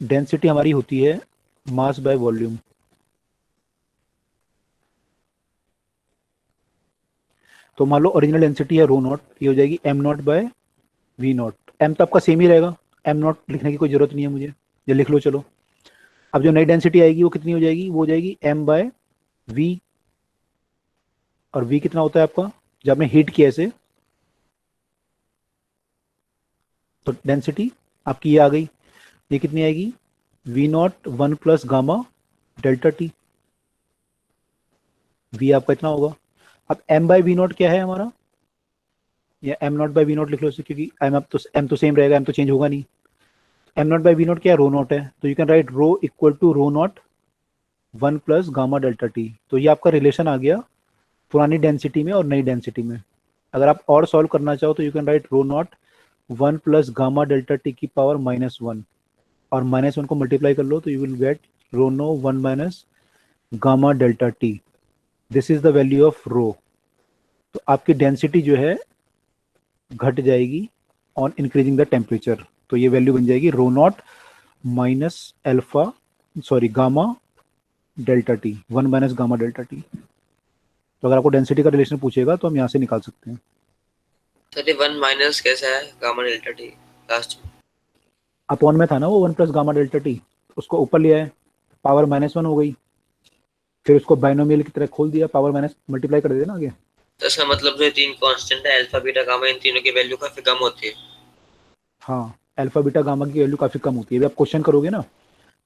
डेंसिटी हमारी होती है मास बाय वॉल्यूम। तो मान लो ओरिजिनल डेंसिटी है रो नॉट, ये हो जाएगी M naught by V naught. M तो आपका सेम ही रहेगा, एम नॉट लिखने की कोई जरूरत नहीं है मुझे, ये लिख लो चलो। अब जो नई डेंसिटी आएगी वो कितनी हो जाएगी, वो हो जाएगी एम बाय वी। और वी कितना होता है आपका, जब आपने हीट किया ऐसे, तो डेंसिटी आपकी ये आ गई, ये कितनी आएगी, V naught 1 plus gamma delta T. V आपका इतना होगा। अब एम बाय वी नॉट क्या है हमारा, या M naught by V naught लिख लो, क्योंकि एम तो सेम रहेगा, एम तो चेंज होगा नहीं। M naught by V naught क्या है, रो नॉट है, तो you can write rho equal to rho naught 1 plus gamma delta T. तो ये आपका रिलेशन आ गया पुरानी डेंसिटी में और नई डेंसिटी में। अगर आप और सॉल्व करना चाहो तो you can write rho naught 1 plus gamma delta T की पावर -1, और -1 को मल्टीप्लाई कर लो तो you will get rho naught 1 minus gamma delta T. This is the value of rho. तो आपकी डेंसिटी जो है घट जाएगी ऑन इंक्रीजिंग द टेम्परेचर। तो ये वैल्यू बन जाएगी rho naught minus alpha sorry gamma delta T, 1 minus gamma delta T. तो अगर आपको डेंसिटी का रिलेशन पूछेगा तो हम यहाँ से निकाल सकते हैं। तो ये 1 माइनस कैसा है गामा डेल्टा टी लास्ट में? अपॉन में था ना वो 1 प्लस गामा डेल्टा टी, उसको ऊपर लिया है, पावर -1 हो गई, फिर उसको बाइनोमियल की तरह खोल दिया, पावर माइनस मल्टीप्लाई कर देना आगे। तो इसका मतलब जो 3 कांस्टेंट है अल्फा बीटा गामा, इन तीनों की वैल्यू काफी कम होती है। हाँ, अल्फा बीटा गामा की वैल्यू काफी कम होती है। अभी आप क्वेश्चन करोगे ना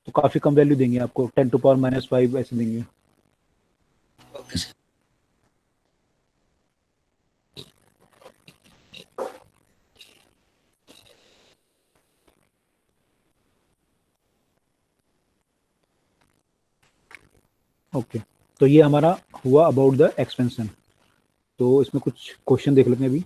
तो काफी कम वैल्यू देंगे आपको, 10⁻⁻5 ऐसे देंगे। Okay sir. ओके, तो ये हमारा हुआ अबाउट द एक्सपेंशन। तो इसमें कुछ क्वेश्चन देख लेते हैं अभी।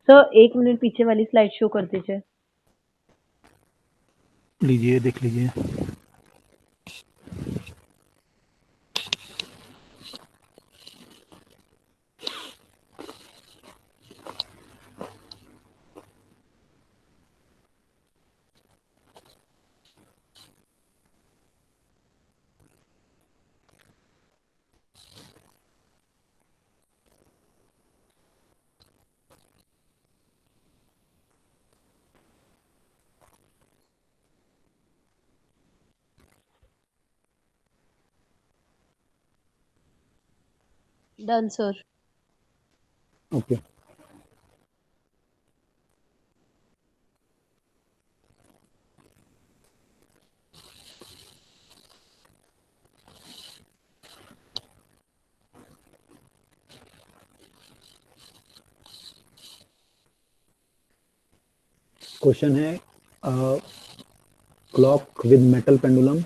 सर 1 मिनट पीछे वाली स्लाइड शो कर दीजिए। लीजिए, देख लीजिए। Done sir. ओके, क्वेश्चन है clock with metal pendulum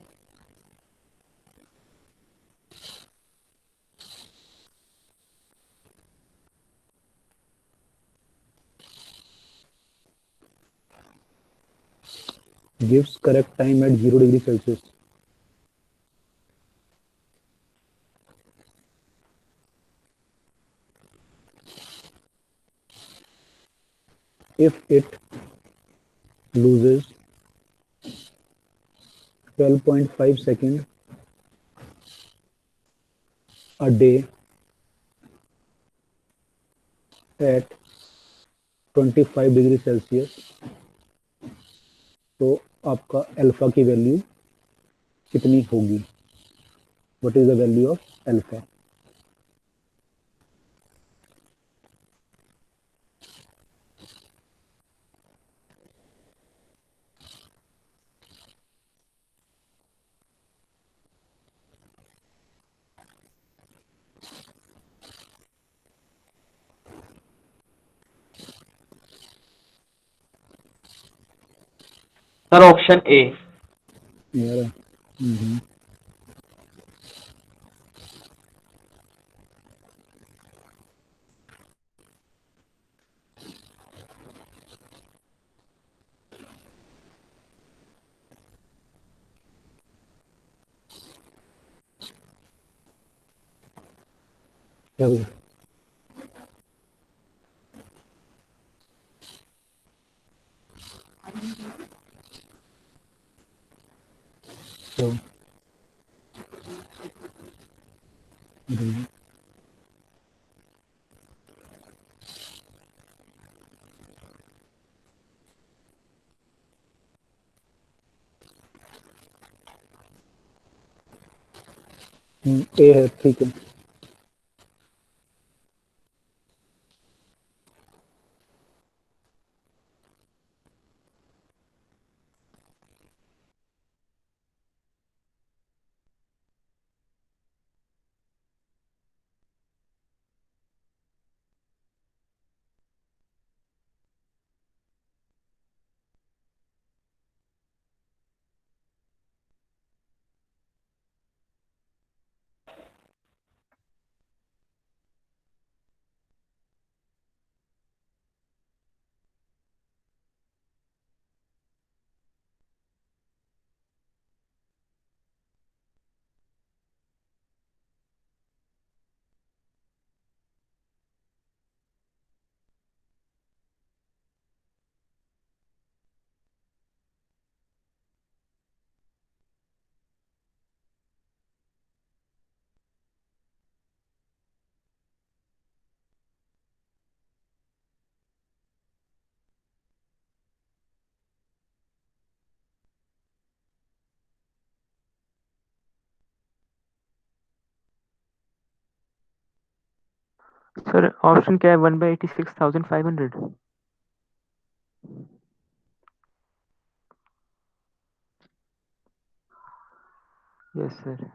gives correct time at 0 degree Celsius. If it loses 12.5 seconds a day at 25 degree Celsius, तो आपका अल्फा की वैल्यू कितनी होगी? What is the value of alpha? Sir option ए। यार क्या हुआ? तो ए है, ठीक है। सर ऑप्शन क्या है 1/86,500? Yes sir.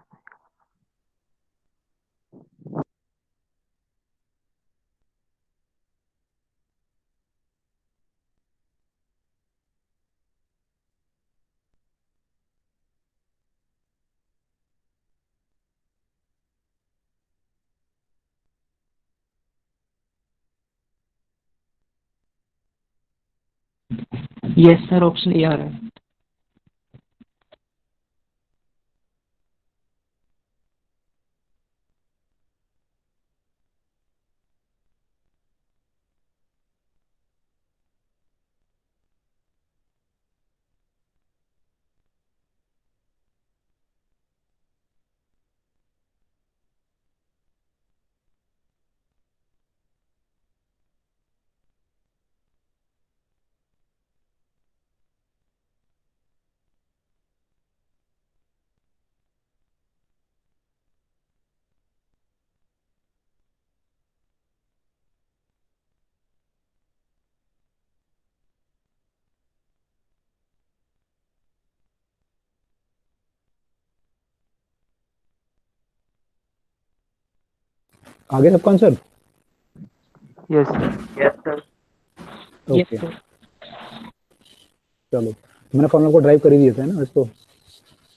Yes sir, option A आ रहा है। आगे सबका answer? Yes sir. Yes sir. Yes okay sir. चलो, मैंने फॉर्मूला को ड्राइव कर ही दिया था ना इसको।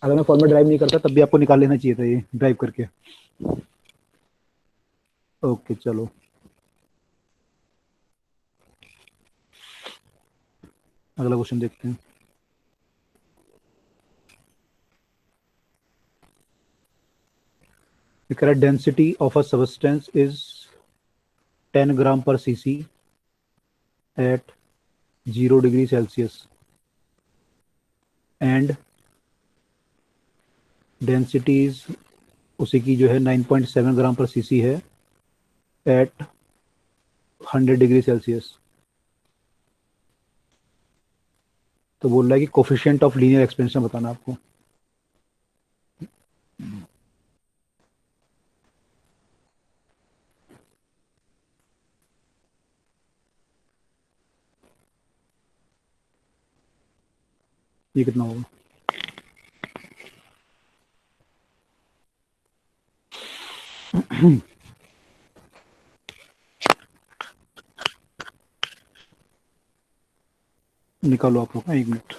अगर मैं फॉर्मूला ड्राइव नहीं करता तब भी आपको निकाल लेना चाहिए था ये ड्राइव करके। ओके चलो, अगला क्वेश्चन देखते हैं। The correct density of a substance is 10 gram per cc at 0 degree Celsius and density is उसी की जो है 9.7 ग्राम पर सीसी है एट 100 डिग्री सेल्सियस। तो बोल रहा है कि कोफिशिएंट ऑफ लीनियर एक्सपेंशन बताना आपको। ये कितना होगा? निकालो आप लोग, एक मिनट।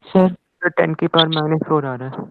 सर 10⁻⁴ आ रहा है।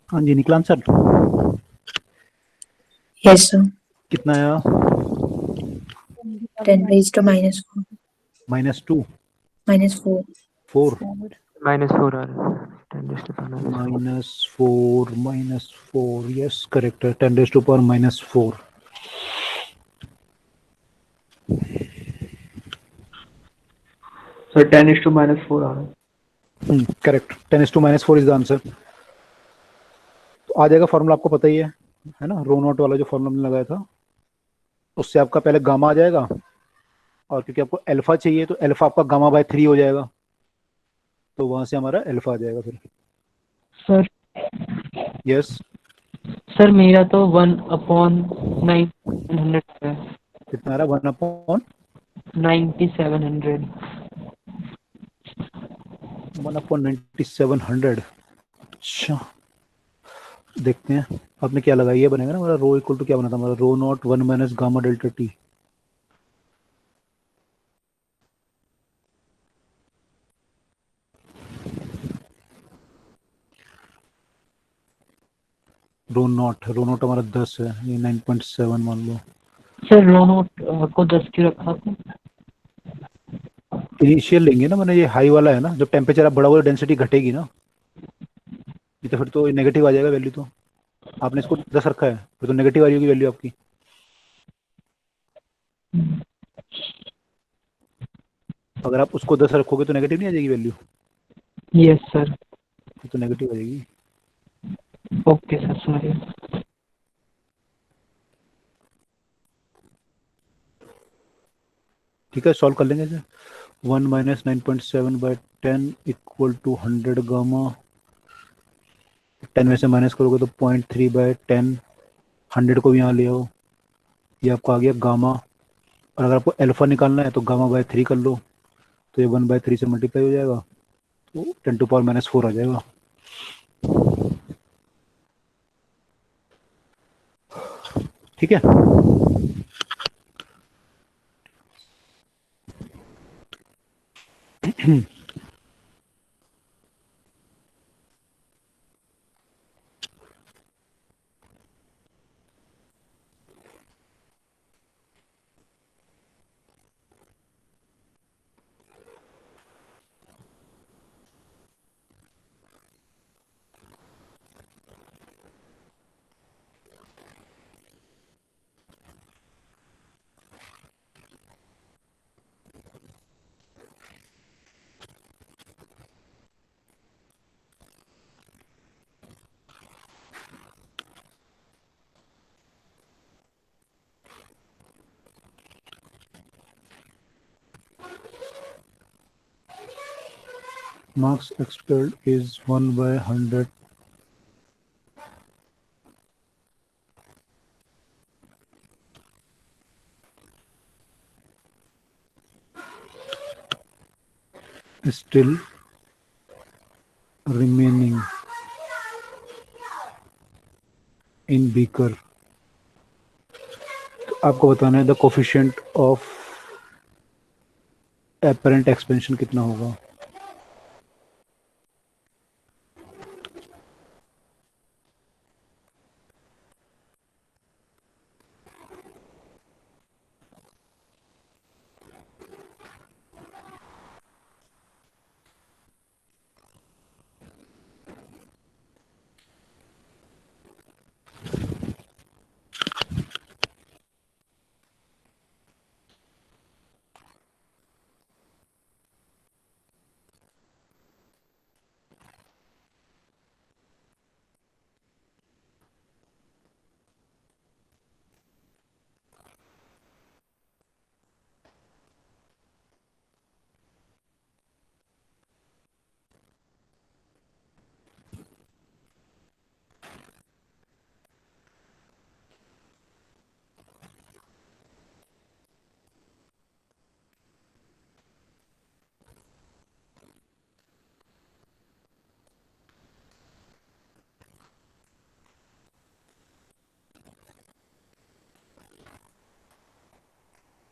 हाँ जी, निकला आंसर? Yes sir. कितना आया? 10 raised to -4 -2 -4 4 -4 आ रहा है 10 -4 यस करेक्ट है, 10⁻⁻4। सर 10:-4 आ रहा है। Correct, 10⁻4 is the answer. तो आ जाएगा फॉर्मूला, आपको पता ही है ना, रो नॉट वाला जो फॉर्मूला हमने लगाया था, उससे आपका पहले गामा आ जाएगा, और क्योंकि आपको अल्फा चाहिए तो अल्फा आपका गामा बाय 3 हो जाएगा, तो वहां से हमारा अल्फा आ जाएगा फिर। सर यस, सर मेरा तो 1/9700 है। कितना आ रहा है? 1/9700। 1/9700। अच्छा, देखते हैं आपने क्या लगाई है। बनेगा ना हमारा रो इक्वल टू क्या बना था हमारा, rho naught 1 minus gamma delta T. Rho naught हमारा 10 है, ये 9.7 मान लो। सर रो नोट को 10 क्यों रखा आपने? इनिशियल लेंगे ना, मैंने ये हाई वाला है ना, जब टेम्परेचर आप बढ़ाओगे डेंसिटी घटेगी ना, ये तो फिर तो नेगेटिव आ जाएगा वैल्यू। तो आपने इसको 10 रखा है, फिर तो नेगेटिव आ जाएगी वैल्यू आपकी। अगर आप उसको 10 रखोगे तो नेगेटिव नहीं आ जाएगी वैल्यू, यस सर। फिर तो नेगेटिव आ जाएगी। Okay sir, sorry. ठीक है, सॉल्व कर लेंगे इसे। 1 माइनस 9.7/10 इक्वल टू 100 गामा। 10 में से माइनस करोगे तो 0.3/10। 100 को भी यहाँ ले आओ, ये आपको आ गया गामा। और अगर आपको अल्फा निकालना है तो गामा बाय 3 कर लो, तो ये 1/3 से मल्टीप्लाई हो जाएगा, तो 10⁻⁻4 आ जाएगा। ठीक है, marks expelled is 1/100. Still remaining in beaker। तो आपको बताना है the coefficient of apparent expansion कितना होगा।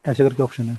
ऐसे करके ऑप्शन है।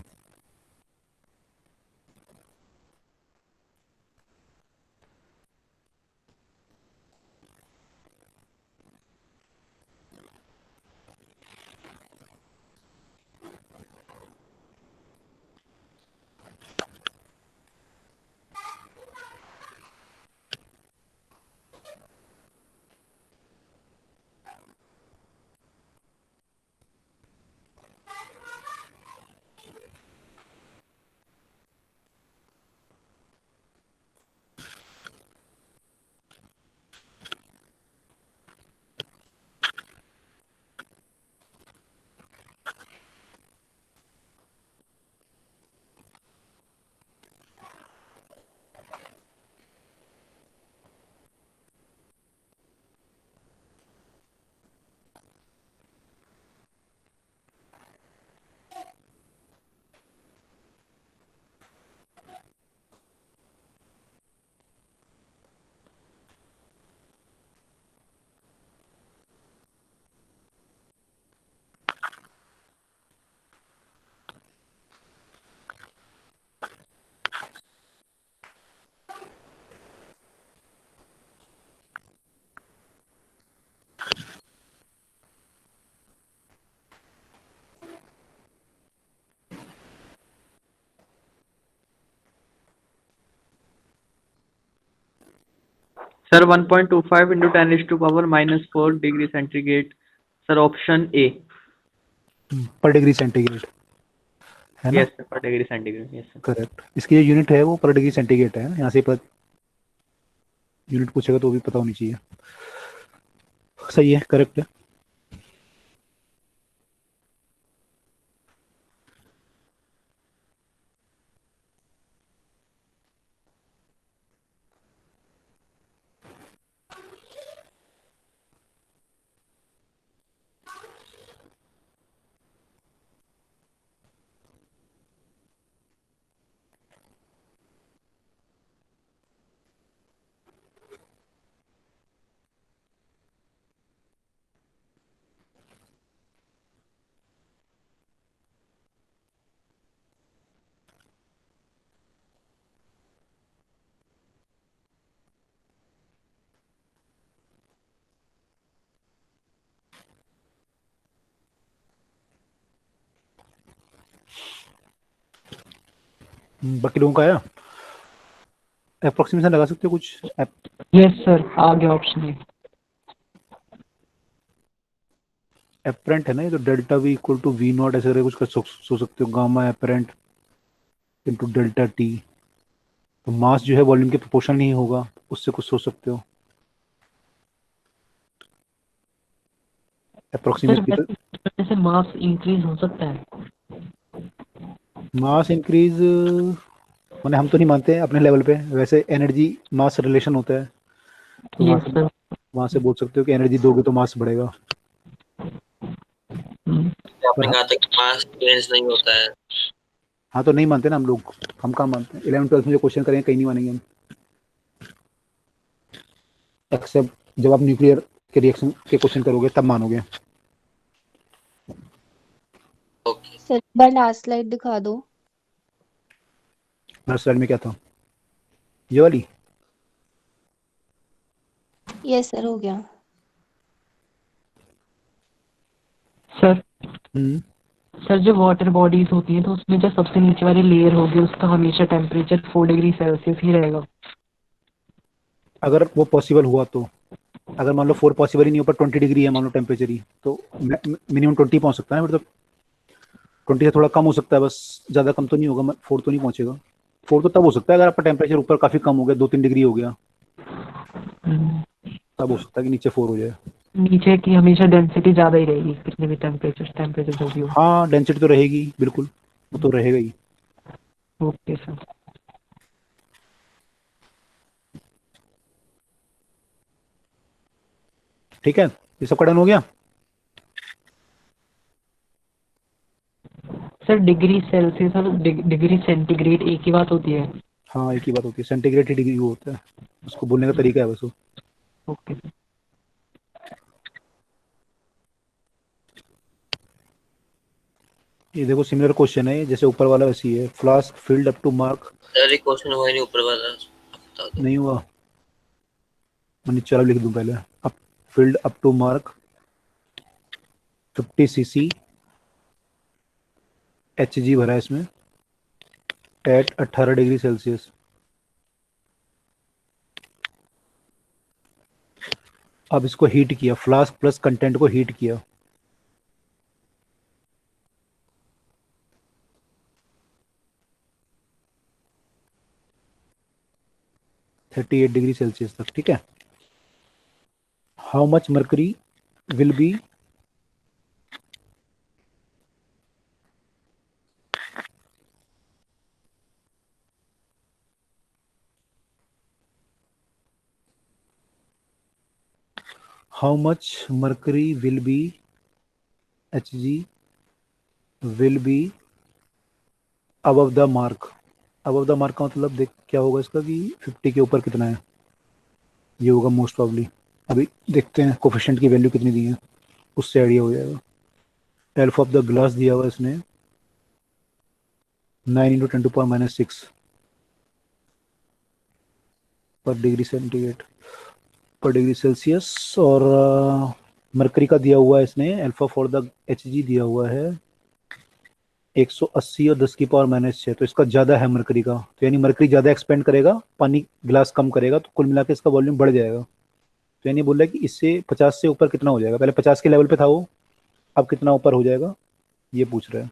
Sir 1.25 into 10⁻⁻⁴ degree centigrade. Sir option ए। पर डिग्री सेंटीग्रेड है ना? यस सर, पर degree centigrade. Yes sir. Correct. इसकी जो यूनिट है वो पर डिग्री सेंटीग्रेड है। यहाँ से पर यूनिट पूछेगा तो भी पता होनी चाहिए। सही है, करेक्ट है। बाकी लोगों का आया? अप्रोक्सीमेशन लगा सकते हो कुछ? यस सर, आ गया ऑप्शन ए। एपरेंट है ना ये, तो delta V equal to V naught ऐसे करके कुछ कर सोच सकते हो। Gamma apparent into delta T. तो मास जो है वॉल्यूम के प्रोपोर्शनल नहीं होगा, उससे कुछ सोच सकते हो। सर अप्रोक्सीमेटली वैसे मास इंक्रीज हो सकता है? मास इंक्रीज मैंने हम तो नहीं मानते हैं अपने लेवल पे। वैसे एनर्जी मास रिलेशन होता है, तो यस सर। वहां से बोल सकते हो कि एनर्जी दोगे तो मास बढ़ेगा। आपने कहा था कि मास चेंज नहीं होता है। हाँ तो नहीं मानते ना हम लोग। हम कहाँ मानते हैं? 11th-12th में जो क्वेश्चन करेंगे कहीं नहीं मानेंगे हम, एक्सेप्ट जब आप न्यूक्लियर के रिएक्शन के क्वेश्चन करोगे तब मानोगे। ओके सर एक बार लास्ट स्लाइड दिखा दो। लास्ट स्लाइड में क्या था? ये वाली? यस सर, हो गया। सर हम्म सर जो वाटर बॉडीज होती हैं तो उसमें जो सबसे नीचे वाली लेयर होगी उसका हमेशा टेम्परेचर 4 डिग्री सेल्सियस ही रहेगा। अगर वो पॉसिबल हुआ तो। अगर मान लो 4 पॉसिबल ही नहीं हो पर 20 डिग्री है मान लो टेम्परेचर ही, तो मिनिमम 20 पहुंच सकता है। मतलब 20 से थोड़ा कम हो सकता है बस, ज़्यादा कम तो नहीं होगा। 4 तो नहीं पहुंचेगा। 4 तो तब हो सकता है अगर आपका टेम्परेचर ऊपर काफ़ी कम हो गया, 2-3 डिग्री हो गया, तब हो सकता है कि नीचे 4 हो जाए। नीचे की हमेशा डेंसिटी ज्यादा ही रहेगी कितने भी टेम्परेचर जो भी हो। हाँ डेंसिटी तो रहेगी, बिल्कुल वो तो रहेगा ही। Okay sir. ठीक है, ये सब का डन हो गया। सर डिग्री सेल्सियस और डिग्री सेंटीग्रेड एक ही बात होती है? हाँ एक ही बात होती है, सेंटीग्रेड ही डिग्री वो होता है, उसको बोलने का तरीका है बस वो। Okay sir. ये देखो सिमिलर क्वेश्चन है जैसे ऊपर वाला वैसी है। Flask filled up to mark. Sir ये क्वेश्चन हुआ ही नहीं ऊपर वाला, बता दो। नहीं हुआ? मैं नीचे वाला लिख दूं पहले। Up filled up to mark 50 cc HG भरा है इसमें एट 18 डिग्री सेल्सियस। अब इसको हीट किया, फ्लास्क प्लस कंटेंट को हीट किया। $38 डिग्री सेल्सियस तक, ठीक है। How much mercury will be how much mercury will be Hg will be above the mark। above the mark का मतलब देख क्या होगा इसका कि 50 के ऊपर कितना है, ये होगा मोस्ट प्रॉब्ली। अभी देखते हैं कोफिशिएंट की वैल्यू कितनी दी है, उससे आइडिया हो जाएगा। एल्फ ऑफ द ग्लास दिया हुआ इसने 9 × 10⁻⁻⁶ पर डिग्री सेंटीग्रेड पर डिग्री सेल्सियस। और मरकरी का दिया हुआ है इसने, अल्फा फॉर द Hg दिया हुआ है 180 और 10 की पावर -6, तो इसका ज़्यादा है मरकरी का, तो यानी मरकरी ज़्यादा एक्सपेंड करेगा, पानी गिलास कम करेगा, तो कुल मिला के इसका वॉल्यूम बढ़ जाएगा। तो यानी बोल रहा है कि इससे 50 से ऊपर कितना हो जाएगा, पहले 50 के लेवल पे था वो, अब कितना ऊपर हो जाएगा ये पूछ रहा है।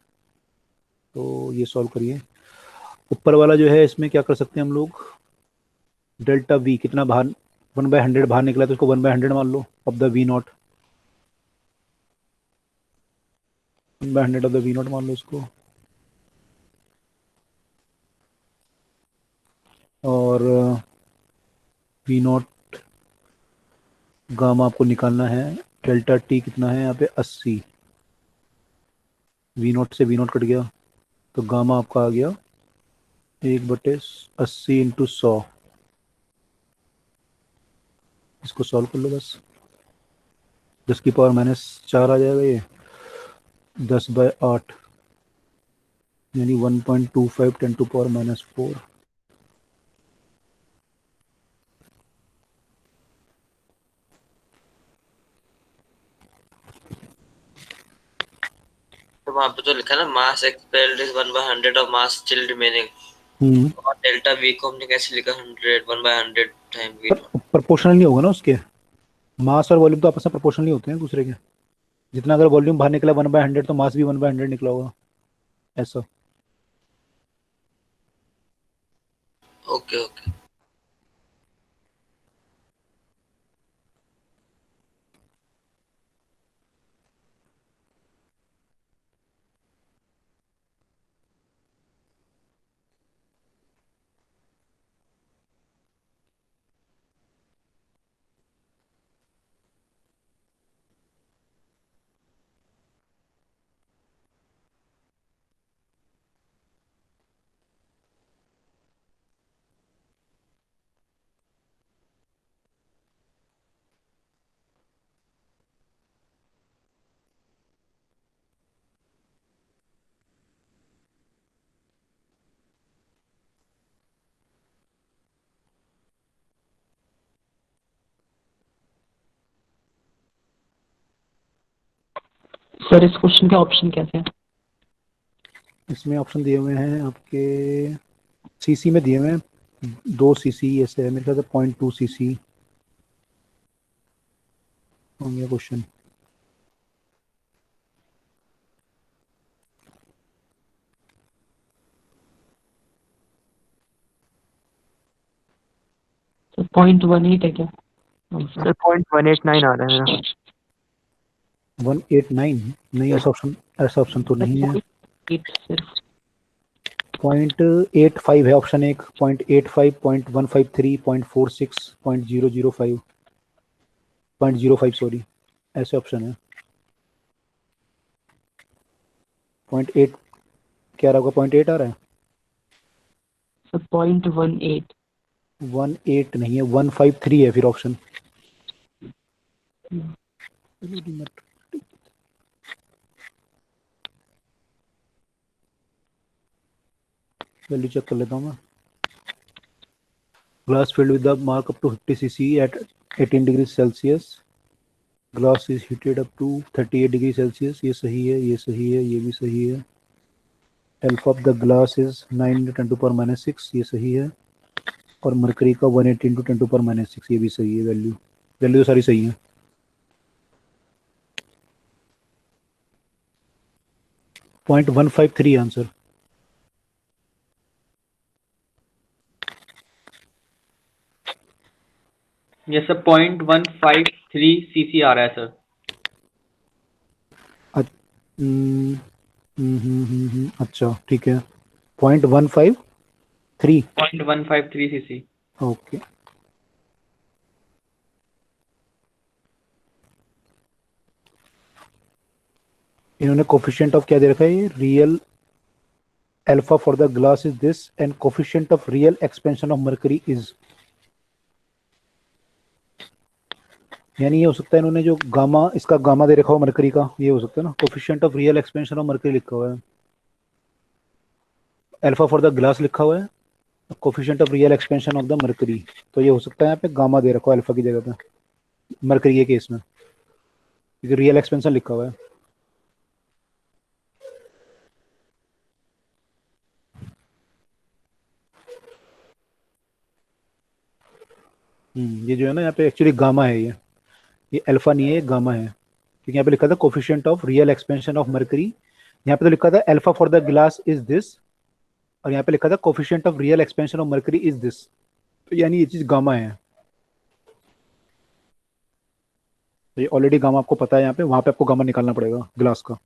तो ये सॉल्व करिए। ऊपर वाला जो है इसमें क्या कर सकते हैं हम लोग, डेल्टा वी कितना बाहर 1/100 बाहर निकला, तो इसको 1/100 मान लो of the V naught, 1/100 of the V naught मान लो इसको। और वी नॉट गामा आपको निकालना है, डेल्टा टी कितना है यहाँ पे 80, वी नॉट से वी नॉट कट गया, तो गामा आपका आ गया 1/80 इंटू 100। इसको सॉल्व कर लो बस, 10 की पावर -4 आ जाएगा ये, 10/8 यानी 1.25 10 टू पावर -4। तो वहाँ पे तो लिखा ना mass expelled is 1/100 of mass still remaining, और डेल्टा वी को हमने कैसे लिखा 100 1/100 टाइम वी नॉट। प्रोपोर्शनल नहीं होगा ना उसके, मास और वॉल्यूम तो आपस में प्रोपोर्शनल नहीं होते हैं दूसरे के, जितना अगर वॉल्यूम बाहर निकला 1/100 तो मास भी 1/100 निकला होगा ऐसा। Okay okay. सर इस क्वेश्चन के ऑप्शन कैसे हैं? इसमें ऑप्शन दिए हुए हैं आपके सीसी में दिए हुए हैं, 2 सीसी ऐसे है मेरे ख्याल से 0.2 सीसी होंगे क्वेश्चन। सर 0.18 है क्या? सर 0.189 आ रहा है मेरा। 189 नहीं, ऐसा ऑप्शन तो नहीं है। 0.8 0.85 है ऑप्शन 1, 0.85, 0.153, 0.46, 0.005, 0.05 सॉरी, ऐसे ऑप्शन है। 0.8 क्या रहा होगा, 0.8 आ रहा है। सर 0.18 18 नहीं है, 153 है फिर ऑप्शन। वैल्यू चेक कर लेता हूँ मैं। Glass filled with the mark up to 50 cc at 18 degrees Celsius, glass is heated up to 38 degrees Celsius, ये सही है, ये सही है, ये भी सही है। Alpha of the glass is 9 × 10⁻⁶, ये सही है। और मरकरी का 180 × 10⁻⁶, ये भी सही है। वैल्यू सारी सही है। .153 आंसर। ये सर 0.153 सीसी आ रहा है सर। अच्छा ठीक है, 0.153 0.153 सीसी। ओके। इन्होंने कोफिशिएंट ऑफ क्या दे रखा है, ये real alpha for the glass is this and coefficient of real expansion of mercury is, यानी ये हो सकता है इन्होंने जो गामा, इसका गामा दे रखा हो मरकरी का, ये हो सकता है ना। Coefficient of real expansion of mercury लिखा हुआ है, अल्फा फॉर द ग्लास लिखा हुआ है, coefficient of real expansion of the mercury, तो ये हो सकता है यहाँ पे गामा दे रखा हो अल्फा की जगह पे मरकरी के केस में, क्योंकि रियल एक्सपेंशन लिखा हुआ है। ये जो है ना यहाँ पे एक्चुअली गामा है, ये अल्फा नहीं है, ये गामा है, क्योंकि यहाँ पे लिखा था coefficient of real expansion of mercury, यहाँ पे तो लिखा था alpha for the glass is this, और यहाँ पे लिखा था coefficient of real expansion of mercury is this, तो यानी ये चीज गामा है। तो ये ऑलरेडी गामा आपको पता है, यहाँ पे वहां पे आपको गामा निकालना पड़ेगा ग्लास का।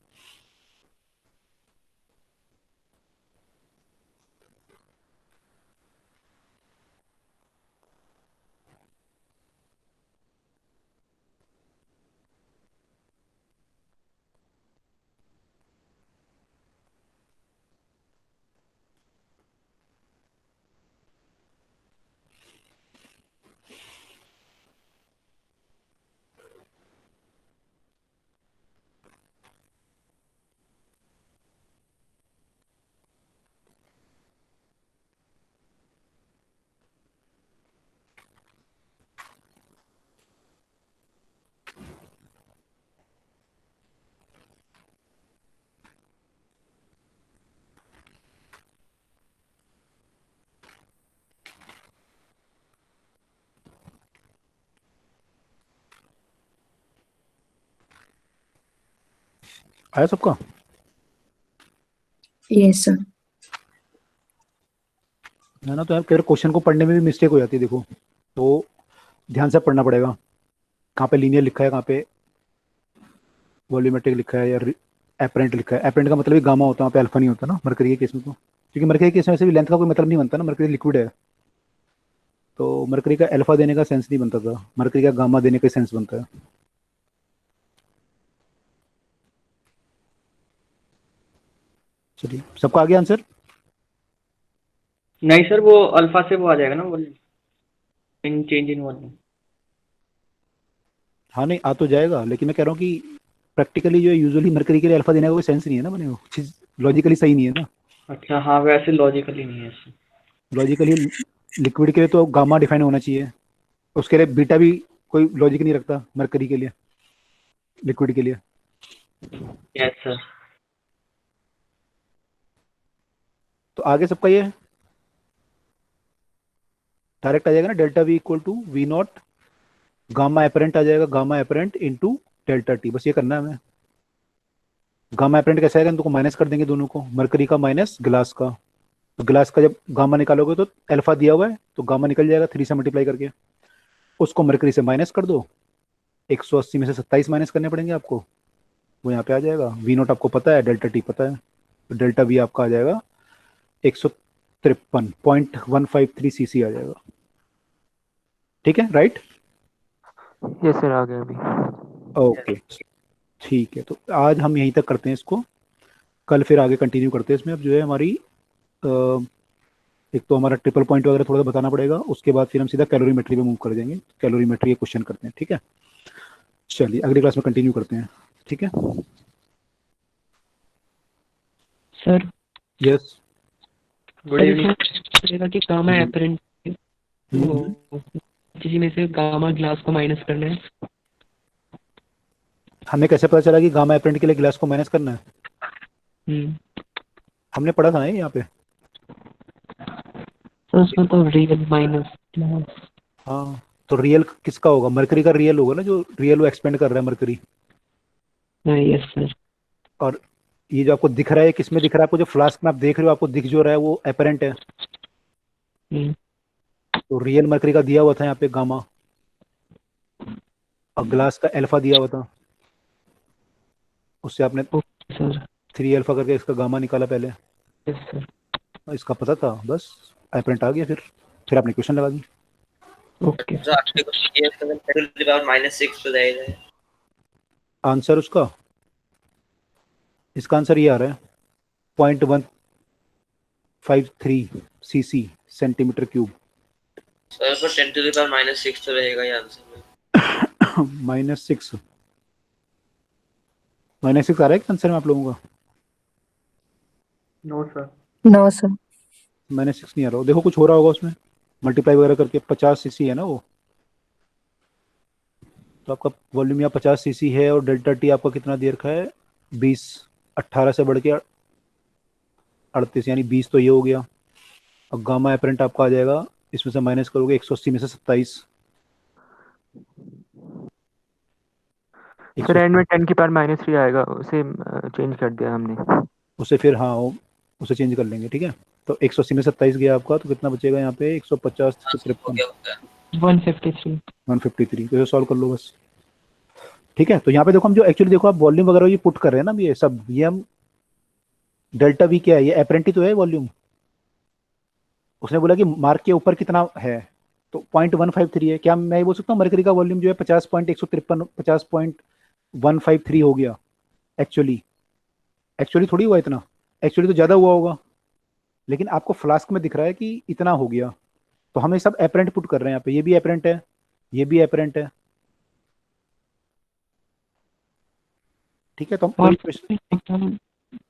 आया सबका? Yes, sir. है ना, तो यार कई क्वेश्चन को पढ़ने में भी मिस्टेक हो जाती है, देखो तो ध्यान से पढ़ना पड़ेगा, कहाँ पे लीनियर लिखा है, कहाँ पे वॉल्यूमेट्रिक लिखा है, या एपरेंट लिखा है। एपरेंट का मतलब ही गामा होता है, वहाँ पे अल्फा नहीं होता ना मरकरी के केस में, तो क्योंकि मरकरी के केस में से भी लेंथ का कोई मतलब नहीं बनता ना, मरकरी लिक्विड है, तो मरकरी का अल्फा देने का सेंस नहीं बनता था, मरकरी का गामा देने का सेंस बनता है। चलिए, सबका आ गया आंसर? नहीं सर, वो अल्फा से वो आ जाएगा ना volume in change in volume. हाँ नहीं आ तो जाएगा, लेकिन मैं कह रहा हूँ कि प्रैक्टिकली जो है यूजुअली मरकरी के लिए अल्फा देने का कोई सेंस नहीं है ना, बने वो चीज लॉजिकली सही नहीं है ना। अच्छा हाँ, वैसे लॉजिकली नहीं है सर। लॉजिकली लिक्विड के लिए तो गामा डिफाइन होना चाहिए, उसके लिए बीटा भी कोई लॉजिक नहीं रखता मरकरी के लिए, लिक्विड के लिए। Yes sir. तो आगे सबका ये डायरेक्ट आ जाएगा ना, delta V equal to V naught gamma apparent आ जाएगा, gamma apparent into delta T, बस ये करना है हमें। गामा एपरेंट कैसा आएगा, तो माइनस कर देंगे दोनों को, मरकरी का माइनस ग्लास का, तो ग्लास का जब गामा निकालोगे तो अल्फा दिया हुआ है तो गामा निकल जाएगा 3 से मल्टीप्लाई करके, उसको मरकरी से माइनस कर दो, 180 में से 27 माइनस करने पड़ेंगे आपको, वो यहाँ पे आ जाएगा। वी नोट आपको पता है, डेल्टा टी पता है, तो डेल्टा वी आपका आ जाएगा 153.153 सीसी आ जाएगा। ठीक है, राइट? यस सर, आ गया अभी। ओके ठीक है, तो आज हम यहीं तक करते हैं इसको, कल फिर आगे कंटिन्यू करते हैं इसमें। अब जो है हमारी एक तो हमारा ट्रिपल पॉइंट वगैरह थोड़ा सा बताना पड़ेगा, उसके बाद फिर हम सीधा कैलोरीमेट्री पे मूव कर देंगे, कैलोरीमेट्री के क्वेश्चन करते हैं। ठीक है, चलिए अगली क्लास में कंटिन्यू करते हैं। ठीक है सर यस। Good evening. लगेगा कि गामा एपरेंट चीज में से गामा ग्लास को माइनस करना है। हमें कैसे पता चला कि गामा एपरेंट के लिए ग्लास को माइनस करना है? हमने पढ़ा था ना यहाँ पे। तो उसमें तो रियल माइनस। हाँ, तो रियल किसका होगा? मरकरी का रियल होगा ना, जो रियल वो एक्सपेंड कर रहा है मरकरी। Yes sir. और ये जो आपको दिख रहा है, किसमें दिख रहा है आपको? जो फ्लास्क में आप देख रहे हो, आपको दिख जो रहा है वो एपरेंट है, तो रियल मरकरी का दिया हुआ था यहाँ पे गामा, और ग्लास का अल्फा दिया हुआ था, उससे आपने 3 अल्फा करके इसका गामा निकाला पहले। Yes sir. इसका पता था, बस एपरेंट आ गया, फिर आपने क्वेश्चन लगा दी। ओके जो आपके क्वेश्चन ये है 10 to the power -6 तो रहेगा। आंसर उसका, इसका आंसर ये आ रहा है 0.153 सीसी सेंटीमीटर क्यूब। सर पर 10 to the power -6 तो रहेगा ये आंसर में। -6 आ रहा है क्या आंसर में आप लोगों का? No sir. No, sir. -6 नहीं आ रहा, देखो कुछ हो रहा होगा उसमें, मल्टीप्लाई वगैरह करके। 50 सीसी है ना वो, तो आपका वॉल्यूम यहाँ 50 सीसी है, और डेल्टा टी आपका कितना दे रखा है? 20, 18 से बढ़ के 38, यानी 20 तो ये हो गया। और गामा एपरेंट आपका आ जाएगा, इसमें से माइनस करोगे 180 में से 27, सर एंड में 10 की पावर -3 आएगा, उसे चेंज कर दिया हमने। उसे फिर हाँ उसे चेंज कर लेंगे, ठीक है। तो 180 में 27 गया आपका, तो कितना बचेगा यहाँ पे? 150 से 53 153 153। तो ये सॉल्व कर लो बस, ठीक है। तो यहाँ पे देखो हम जो एक्चुअली देखो आप वॉल्यूम वगैरह ये पुट कर रहे हैं ना, ये सब ये हम डेल्टा वी क्या है, ये एपरेंट ही तो है वॉल्यूम। उसने बोला कि मार्क के ऊपर कितना है, तो 0.153 है। क्या मैं ये बोल सकता हूँ मरकरी का वॉल्यूम जो है 50.153 हो गया? एक्चुअली थोड़ी हुआ इतना, एक्चुअली तो ज़्यादा हुआ होगा, लेकिन आपको फ्लास्क में दिख रहा है कि इतना हो गया। तो हम ये सब एपरेंट पुट कर रहे हैं यहाँ पे, ये भी एपरेंट है, ये भी एपरेंट है, ठीक है। तो हम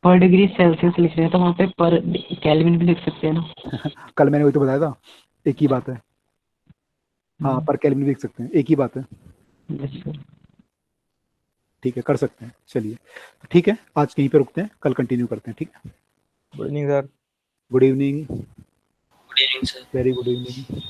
पर डिग्री सेल्सियस लिख रहे हैं तो वहाँ पे पर केल्विन भी लिख सकते हैं ना? कल मैंने वही तो बताया था, एक ही बात है। हाँ, पर केल्विन भी लिख सकते हैं, एक ही बात है, ठीक है, कर सकते हैं। चलिए ठीक है, आज कहीं पे रुकते हैं, कल कंटिन्यू करते हैं, ठीक है। Good evening sir. Good evening. Good evening sir. Very good evening.